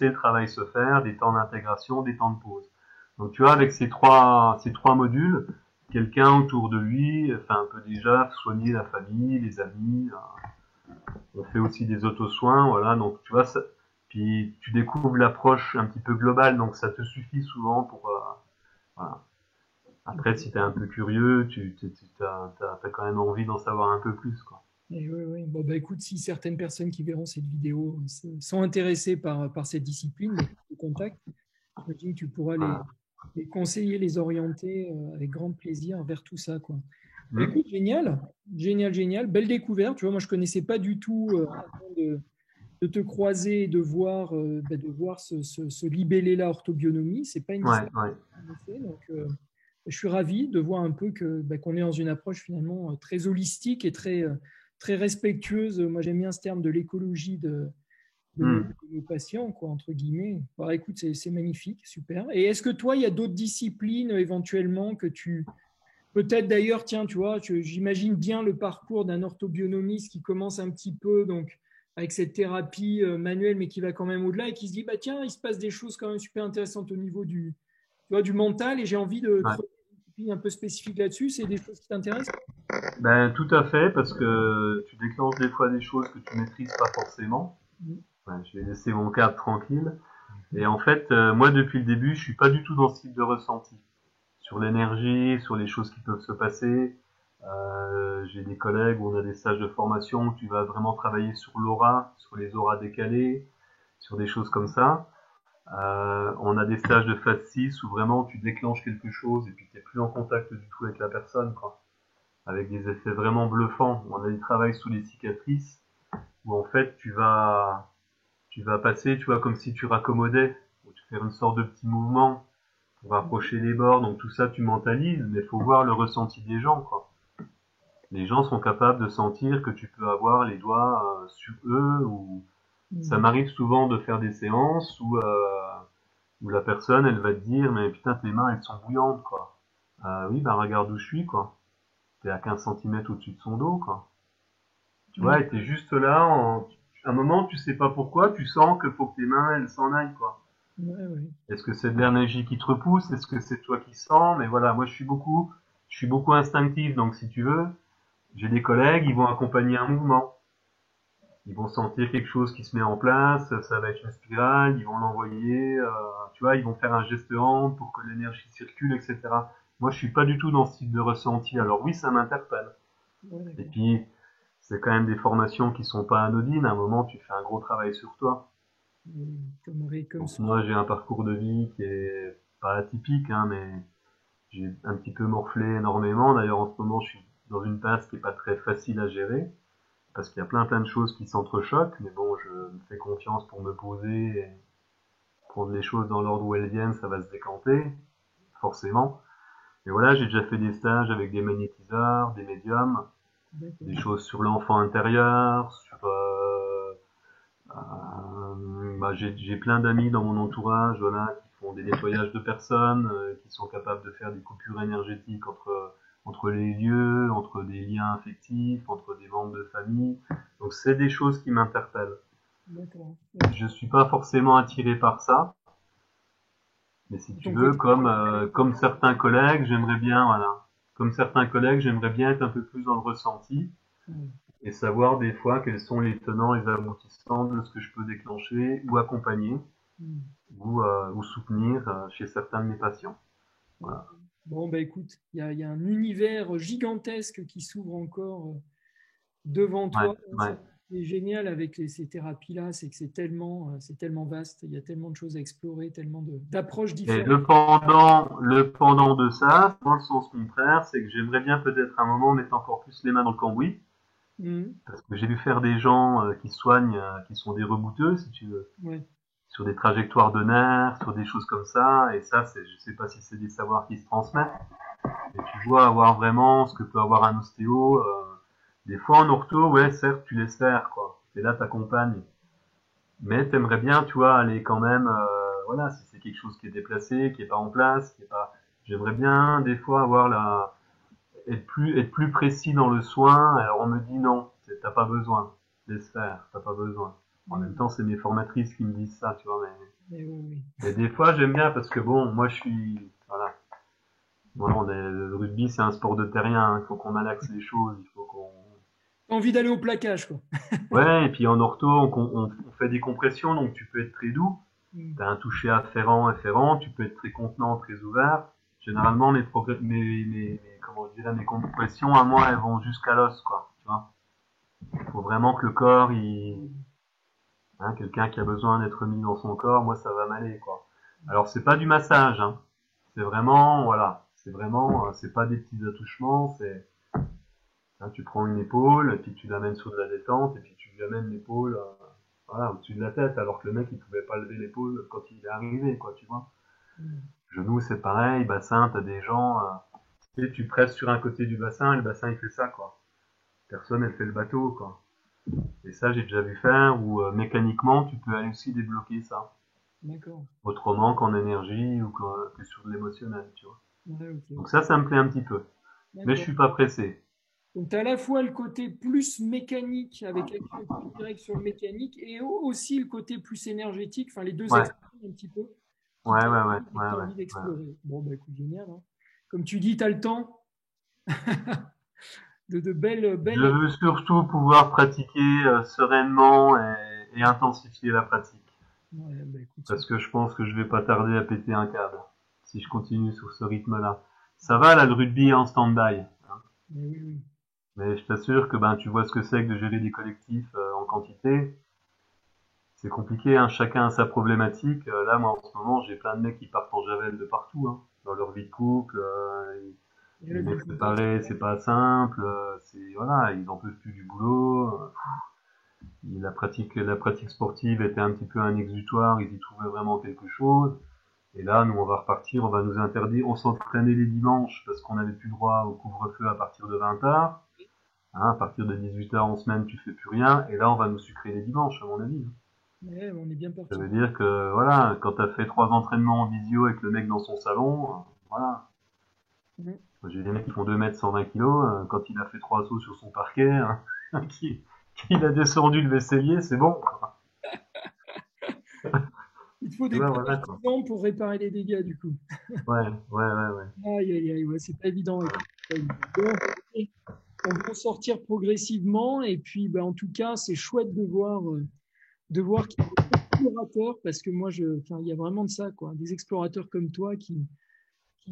le travail se faire, des temps d'intégration, des temps de pause. Donc tu vois, avec ces trois modules, quelqu'un autour de lui, enfin, peut déjà soigner la famille, les amis. On fait aussi des auto-soins, voilà. Donc tu vois, puis tu découvres l'approche un petit peu globale, donc ça te suffit souvent pour, voilà. Après, si t'es un peu curieux, t'as quand même envie d'en savoir un peu plus, quoi. Et oui, oui. Bon, bah, écoute, si certaines personnes qui verront cette vidéo sont intéressées par cette discipline, donc, te contactent, j'imagine que tu pourras Voilà. les conseiller, les orienter avec grand plaisir vers tout ça, quoi. Bah, Hmm. écoute, génial, génial, génial. Belle découverte. Tu vois, moi, je connaissais pas du tout avant de te croiser et de voir ce libellé-là orthobionomie. C'est pas une Ouais, discipline ouais. que je connaissais, donc je suis ravi de voir un peu qu'on est dans une approche finalement très holistique et très respectueuse. Moi, j'aime bien ce terme de l'écologie Hmm. de nos patients, quoi, entre guillemets. Bah, écoute, c'est magnifique, super. Et est-ce que toi, il y a d'autres disciplines éventuellement que tu... Peut-être d'ailleurs, tiens, tu vois, j'imagine bien le parcours d'un orthobionomiste qui commence un petit peu donc avec cette thérapie manuelle, mais qui va quand même au-delà et qui se dit, bah tiens, il se passe des choses quand même super intéressantes au niveau tu vois, du mental et j'ai envie de Ouais. creuser une discipline un peu spécifique là-dessus. C'est des choses qui t'intéressent? Ben, tout à fait, parce que tu déclenches des fois des choses que tu maîtrises pas forcément. Ouais, je vais laisser mon cadre tranquille. Et en fait, moi, depuis le début, je suis pas du tout dans ce type de ressenti. Sur l'énergie, sur les choses qui peuvent se passer. J'ai des collègues où on a des stages de formation où tu vas vraiment travailler sur l'aura, sur les auras décalées, sur des choses comme ça. On a des stages de phase 6 où vraiment tu déclenches quelque chose et puis tu n'es plus en contact du tout avec la personne, quoi. Avec des effets vraiment bluffants. On a des travails sous les cicatrices où en fait tu vas passer, tu vois, comme si tu raccommodais, où tu fais une sorte de petit mouvement pour rapprocher les bords. Donc tout ça tu mentalises, mais il faut voir le ressenti des gens, quoi. Les gens sont capables de sentir que tu peux avoir les doigts sur eux, ou ça m'arrive souvent de faire des séances où la personne, elle va te dire, mais putain, tes mains, elles sont bouillantes, quoi. Oui, bah regarde où je suis, quoi. T'es à 15 centimètres au-dessus de son dos, quoi. Tu vois, et t'es juste là, à un moment, tu sais pas pourquoi, tu sens que faut que tes mains, elles s'en aillent, quoi. Ouais, ouais. Est-ce que c'est de l'énergie qui te repousse? Est-ce que c'est toi qui sens? Mais voilà, moi, je suis beaucoup instinctif, donc si tu veux, j'ai des collègues, ils vont accompagner un mouvement. Ils vont sentir quelque chose qui se met en place, ça va être une spirale, ils vont l'envoyer, tu vois, ils vont faire un geste hand pour que l'énergie circule, etc. Moi, je suis pas du tout dans ce type de ressenti. Alors oui, ça m'interpelle. Ouais, Et d'accord. puis, c'est quand même des formations qui sont pas anodines. À un moment, tu fais un gros travail sur toi. Comme Donc ça. moi, j'ai un parcours de vie qui est pas atypique, hein, mais j'ai un petit peu morflé énormément. D'ailleurs, en ce moment, je suis dans une passe qui est pas très facile à gérer parce qu'il y a plein de choses qui s'entrechoquent. Mais bon, je me fais confiance pour me poser et prendre les choses dans l'ordre où elles viennent. Ça va se décanter, forcément. Et voilà, j'ai déjà fait des stages avec des magnétiseurs, des médiums, des D'accord. choses sur l'enfant intérieur, sur bah, j'ai plein d'amis dans mon entourage, voilà, qui font des nettoyages de personnes, qui sont capables de faire des coupures énergétiques entre les lieux, entre des liens affectifs, entre des membres de famille. Donc c'est des choses qui m'interpellent. D'accord. Ouais. Je suis pas forcément attiré par ça, mais si tu Ton veux, côté comme certains collègues, j'aimerais bien, voilà, comme certains collègues, j'aimerais bien être un peu plus dans le ressenti ouais. et savoir des fois quels sont les tenants et les aboutissants de ce que je peux déclencher ou accompagner ou soutenir chez certains de mes patients. Ouais. Voilà. Bon, bah écoute, il y a un univers gigantesque qui s'ouvre encore devant Ouais, toi. ouais. C'est génial avec ces thérapies-là, c'est que c'est tellement vaste, il y a tellement de choses à explorer, tellement d'approches Et différentes. le pendant de ça, dans le sens contraire, c'est que j'aimerais bien peut-être à un moment mettre encore plus les mains dans le cambouis, Mhm. parce que j'ai vu faire des gens qui soignent, qui sont des rebouteux, si tu veux, Ouais. sur des trajectoires de nerfs, sur des choses comme ça, et ça, je sais pas si c'est des savoirs qui se transmettent, et tu vois avoir vraiment ce que peut avoir un ostéo. Des fois en ortho, ouais, certes, tu laisses faire, quoi. Et là, t'accompagnes. Mais t'aimerais bien, tu vois, aller quand même, voilà, si c'est quelque chose qui est déplacé, qui est pas en place, qui est pas, j'aimerais bien des fois avoir être plus précis dans le soin. Alors on me dit non, t'as pas besoin, laisse faire, t'as pas besoin. En même Mm. temps, c'est mes formatrices qui me disent ça, tu vois, Mais oui, oui. mais des fois j'aime bien parce que bon, moi je suis, voilà, moi le rugby c'est un sport de terrien, hein. Il faut qu'on malaxe les choses, il faut qu'on, T'as envie d'aller au plaquage, quoi. ouais, et puis en ortho, on fait des compressions, donc tu peux être très doux. Mm. Tu as un toucher afférent, tu peux être très contenant, très ouvert. Généralement, comment je dirais, mes compressions à moi, elles vont jusqu'à l'os, quoi. Tu vois. Il faut vraiment que le corps, hein, quelqu'un qui a besoin d'être mis dans son corps, moi, ça va m'aller, quoi. Alors, c'est pas du massage, hein. C'est vraiment, voilà. C'est pas des petits attouchements, hein, tu prends une épaule, et puis tu l'amènes sur de la détente, et puis tu lui amènes l'épaule, voilà, au-dessus de la tête, alors que le mec, il pouvait pas lever l'épaule quand il est arrivé, quoi, tu vois. Mm. Genou, c'est pareil, bassin, t'as des gens, tu sais, tu presses sur un côté du bassin, et le bassin, il fait ça, quoi. Personne, elle fait le bateau, quoi. Et ça, j'ai déjà vu faire, où mécaniquement, tu peux aller aussi débloquer ça. D'accord. Autrement qu'en énergie ou que sur de l'émotionnel, tu vois. Ouais, ok, Donc ok. ça me plaît un petit peu. Mais je D'accord. suis pas pressé. Donc, tu as à la fois le côté plus mécanique, avec action plus directe sur le mécanique, et aussi le côté plus énergétique, enfin les deux Ouais, extrêmes un petit peu, qui ouais, ouais, ouais, t'animent et que ouais, tu as ouais, envie ouais. d'explorer. Bon, bah écoute, génial, hein. Comme tu dis, tu as le temps de Je belles. veux surtout pouvoir pratiquer sereinement et intensifier la pratique. Ouais, bah écoute, Parce super. que je pense que je vais pas tarder à péter un câble si je continue sur ce rythme-là. Ça va là, le rugby est en stand-by, hein. Mais oui, oui. Mais je t'assure que ben tu vois ce que c'est que de gérer des collectifs en quantité. C'est compliqué, hein. Chacun a sa problématique. Là, moi en ce moment, j'ai plein de mecs qui partent en javel de partout, hein. Dans leur vie de couple, Et là, les je me mecs fais pas. séparés, c'est pas simple. C'est voilà, ils en peuvent plus du boulot. La pratique sportive était un petit peu un exutoire. Ils y trouvaient vraiment quelque chose. Et là, nous, on va repartir, on va nous interdire, on s'entraînait les dimanches parce qu'on n'avait plus droit au couvre-feu à partir de 20h. Hein, à partir de 18h en semaine, tu fais plus rien. Et là, on va nous sucrer les dimanches, à mon avis. Ouais, on est bien Ça parti. veut dire que, voilà, quand t'as fait 3 entraînements en visio avec le mec dans son salon, voilà. Mhm. J'ai des mecs qui font 2 mètres 120 kilos, quand il a fait 3 sauts sur son parquet, hein, qu'il a descendu le vaisselier, c'est bon. Il te faut Tu des vois, bons voilà, quoi. artisans pour réparer les dégâts, du coup. Ouais, ouais, ouais, ouais. Aïe, aïe, aïe, ouais, c'est pas évident. Écoute, c'est pas évident. Bon, ok. On va en sortir progressivement. Et puis, bah, en tout cas, c'est chouette de voir qu'il y a des explorateurs, parce que moi, enfin, il y a vraiment de ça, quoi. Des explorateurs comme toi qui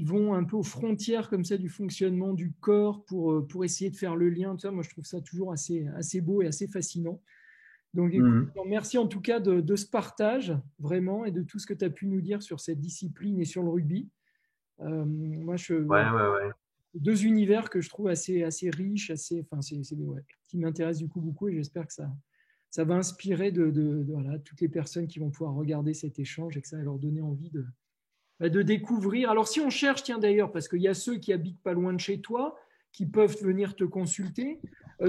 vont un peu aux frontières comme ça du fonctionnement du corps pour essayer de faire le lien. Tout ça, moi, je trouve ça toujours assez beau et assez fascinant. Donc, écoute, Mhm. merci en tout cas de ce partage, vraiment, et de tout ce que tu as pu nous dire sur cette discipline et sur le rugby. Moi, Ouais, voilà, ouais, ouais. deux univers que je trouve assez riches, enfin, ouais, qui m'intéressent du coup beaucoup, et j'espère que ça va inspirer voilà, toutes les personnes qui vont pouvoir regarder cet échange et que ça va leur donner envie de découvrir. Alors, si on cherche, tiens d'ailleurs, parce qu'il y a ceux qui habitent pas loin de chez toi, qui peuvent venir te consulter,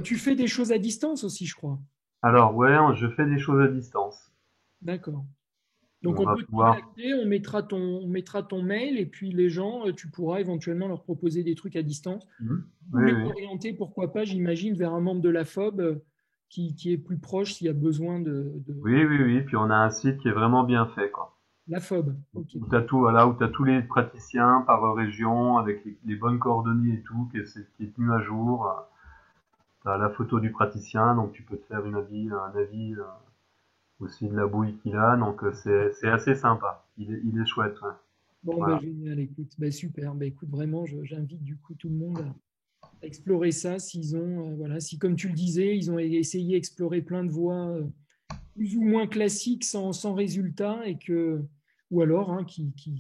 tu fais des choses à distance aussi, je crois. Alors, ouais, je fais des choses à distance. D'accord. Donc, On on va peut te pouvoir. contacter, on mettra ton mail, et puis les gens, tu pourras éventuellement leur proposer des trucs à distance. Mhm. Ou Oui, les oui. orienter, pourquoi pas, j'imagine, vers un membre de la FOB qui est plus proche s'il y a besoin de Oui, oui, oui. Puis on a un site qui est vraiment bien fait, quoi. la FOB. Ok. Où t'as tout, voilà, où t'as tous les praticiens par région avec les bonnes coordonnées et tout, qui est tenu à jour. T'as la photo du praticien, donc tu peux te faire un avis aussi de la bouille qu'il a. Donc c'est assez sympa. Il est chouette, ouais. Bon, ben, Voilà. génial, écoute, ben, super. Ben, écoute, vraiment, j'invite du coup tout le monde à explorer ça s'ils ont, voilà, si comme tu le disais, ils ont essayé d'explorer plein de voies plus ou moins classiques sans résultat, ou alors hein,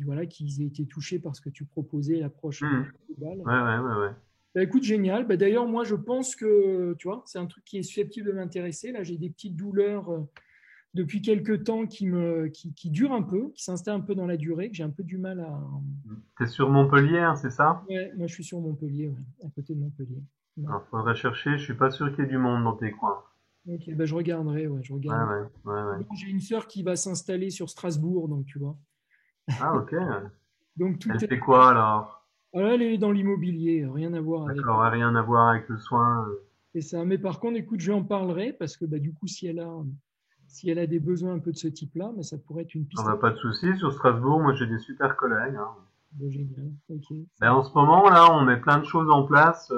voilà, qu'ils aient été touchés par ce que tu proposais, l'approche un peu Mhm. globale. Ouais, ouais, ouais, ouais. Bah, écoute, génial. Bah, d'ailleurs, moi, je pense que, tu vois, c'est un truc qui est susceptible de m'intéresser. Là, j'ai des petites douleurs depuis quelques temps qui durent un peu, qui s'installent un peu dans la durée, que j'ai un peu du mal à. T'es sur Montpellier, hein, c'est ça? Ouais, moi, je suis sur Montpellier, ouais, à côté de Montpellier. Ouais. Alors, faudrait chercher. Je suis pas sûr qu'il y ait du monde dans tes coins. Ok, bah, je regarderai, ouais, je Ouais, regarde. ouais, ouais, ouais. Bon, j'ai une sœur qui va s'installer sur Strasbourg, donc tu vois. Ah, ok. Donc tout Elle est. fait quoi alors? Voilà, elle est dans l'immobilier, rien à voir avec. D'accord, ouais, rien à voir avec le soin. Et ça. Mais par contre, écoute, je lui en parlerai parce que bah, du coup, si elle a des besoins un peu de ce type-là, mais ça pourrait être une On piste n'a pas de souci. Sur Strasbourg, moi j'ai des super collègues, hein. géniale. Ok, Ben, en ce moment, là, on met plein de choses en place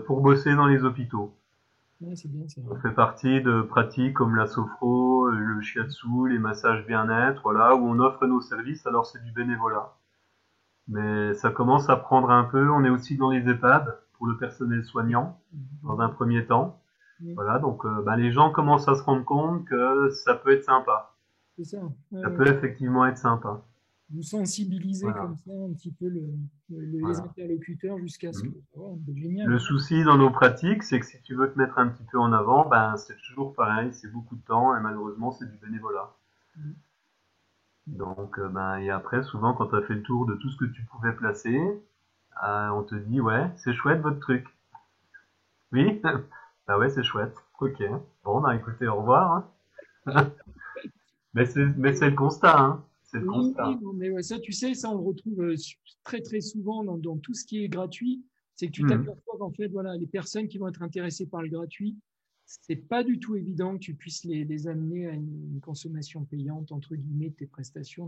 pour bosser dans les hôpitaux. ouais, c'est bien ça. On fait partie de pratiques comme la sophro, le shiatsu, les massages bien-être, voilà, où on offre nos services. Alors c'est du bénévolat, mais ça commence à prendre un peu. On est aussi dans les EHPAD pour le personnel soignant Je dans vois. un premier temps. Ouais, Voilà, donc ben, les gens commencent à se rendre compte que ça peut être sympa. c'est ça. Ouais, Ça ouais. peut effectivement être sympa. Vous sensibiliser comme Voilà, ça un petit peu les voilà. interlocuteurs jusqu'à ce que. Mhm. Ouais, c'est génial. Le souci dans nos pratiques, c'est que si tu veux te mettre un petit peu en avant, ben c'est toujours pareil, c'est beaucoup de temps et malheureusement c'est du bénévolat. Donc ben et après souvent quand tu as fait le tour de tout ce que tu pouvais placer, on te dit ouais c'est chouette votre truc. Oui, bah ouais c'est chouette. Ok. Bon bah écoutez au revoir, hein. Mais c'est le constat, hein. C'est le Oui, oui, constat. non, mais ouais, ça, tu sais, ça, on le retrouve très, très souvent dans tout ce qui est gratuit. C'est que tu Mhm. t'aperçois qu'en fait, voilà, les personnes qui vont être intéressées par le gratuit, c'est pas du tout évident que tu puisses les amener à une consommation payante, entre guillemets, de tes prestations.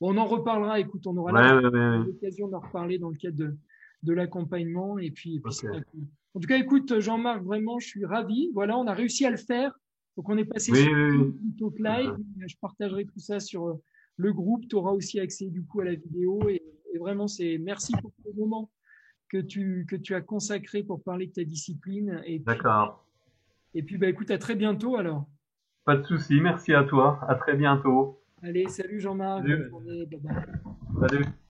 Bon, on en reparlera. Écoute, on aura Ouais, ouais, ouais, ouais. l'occasion d'en reparler dans le cadre de l'accompagnement. Et puis Ok. c'est vrai en tout cas, écoute, Jean-Marc, vraiment, je suis ravi. Voilà, on a réussi à le faire. Donc, on est passé Oui, sur oui, Zoom oui. plutôt que live. Je partagerai tout ça sur le groupe. Tu auras aussi accès du coup à la vidéo. Et vraiment, merci pour ce moment que tu as consacré pour parler de ta discipline. D'accord. Et puis bah, écoute, à très bientôt alors. Pas de souci. Merci à toi. À très bientôt. Allez, salut Jean-Marc, bonne Salut. journée, bye bye. Salut.